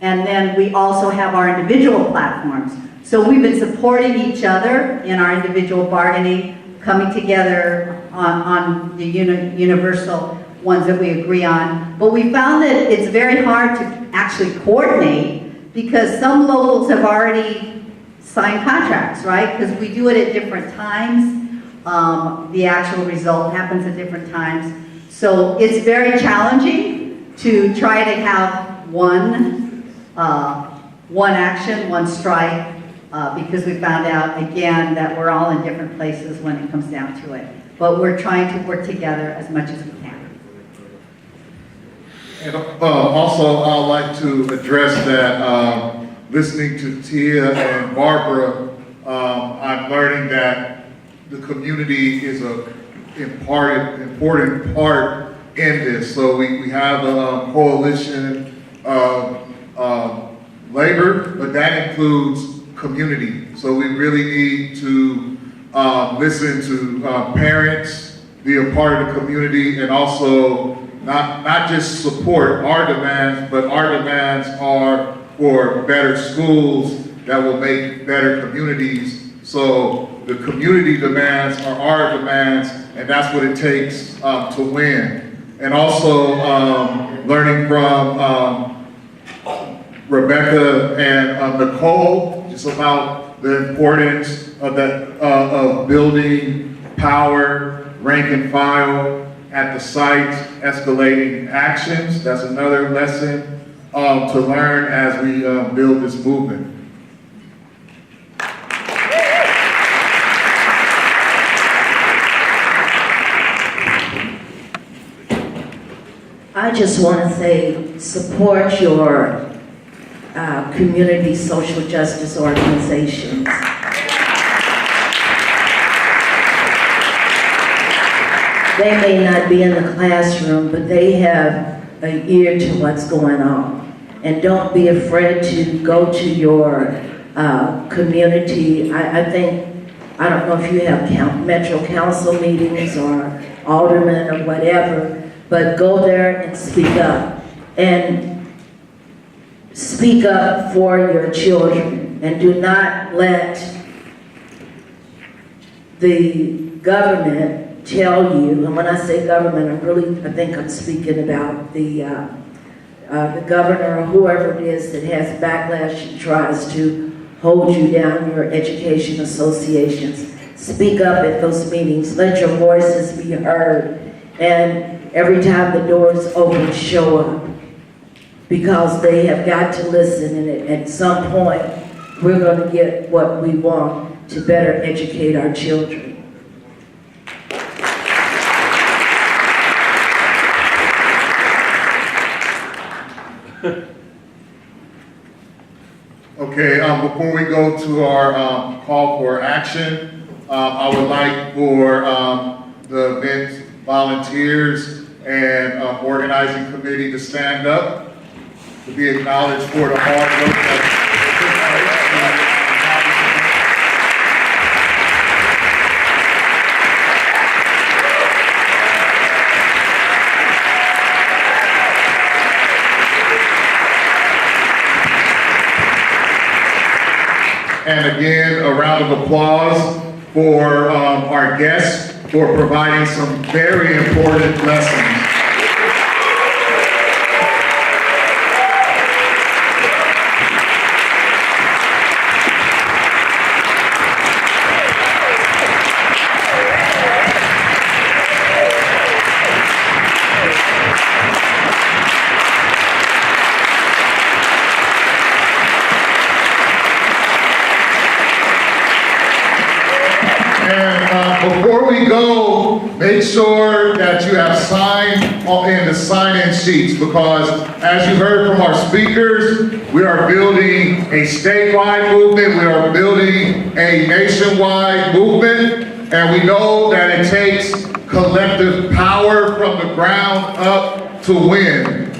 B: And then we also have our individual platforms. So we've been supporting each other in our individual bargaining, coming together on the universal ones that we agree on. But we found that it's very hard to actually coordinate because some locals have already signed contracts, right? Because we do it at different times. The actual result happens at different times. So it's very challenging to try to have one action, one strike, because we found out, again, that we're all in different places when it comes down to it. But we're trying to work together as much as we can.
A: And also, I'd like to address that, listening to Tia and Barbara, I'm learning that the community is an important part in this. So we have a coalition of labor, but that includes community. So we really need to listen to parents, be a part of the community, and also not just support our demands, but our demands are for better schools that will make better communities. So the community demands are our demands, and that's what it takes to win. And also learning from Rebecca and Nicole, just about the importance of of building power, rank and file at the site, escalating actions. That's another lesson to learn as we build this movement.
E: I just want to say, support your community social justice organizations. They may not be in the classroom, but they have an ear to what's going on. And don't be afraid to go to your community. I think, I don't know if you have Metro Council meetings or aldermen or whatever, but go there and speak up. And speak up for your children. And do not let the government tell you, and when I say government, I think I'm speaking about the governor or whoever it is that has backlash and tries to hold you down, your education associations. Speak up at those meetings. Let your voices be heard. And every time the doors open, show up. Because they have got to listen, and at some point, we're going to get what we want to better educate our children.
A: Okay, before we go to our call for action, I would like for the event volunteers and organizing committee to stand up, to be acknowledged for the hard work that and again, a round of applause for our guests for providing some very important lessons. Before we go, make sure that you have signed in the sign-in sheets, because as you heard from our speakers, we are building a statewide movement, we are building a nationwide movement, and we know that it takes collective power from the ground up to win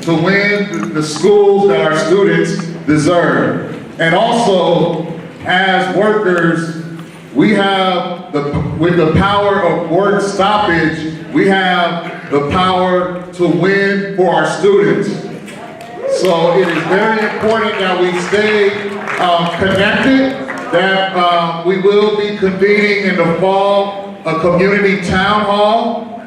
A: the schools that our students deserve. And also, as workers, we have with the power of work stoppage, we have the power to win for our students. So it is very important that we stay connected, that we will be convening in the fall a community town hall.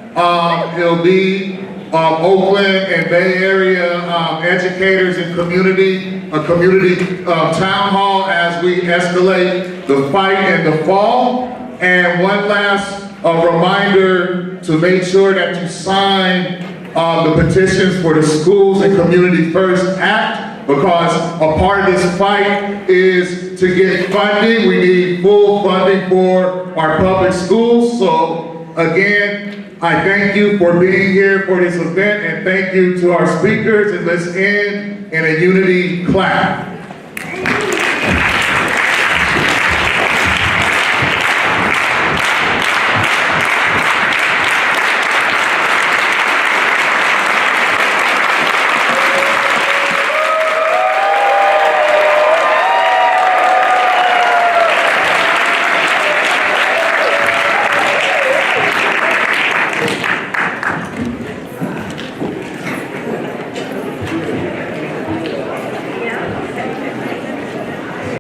A: It'll be Oakland and Bay Area educators and a community town hall as we escalate the fight in the fall. And one last reminder to make sure that you sign the petitions for the Schools and Community First Act, because a part of this fight is to get funding. We need full funding for our public schools. So again, I thank you for being here for this event, and thank you to our speakers, and let's end in a unity clap.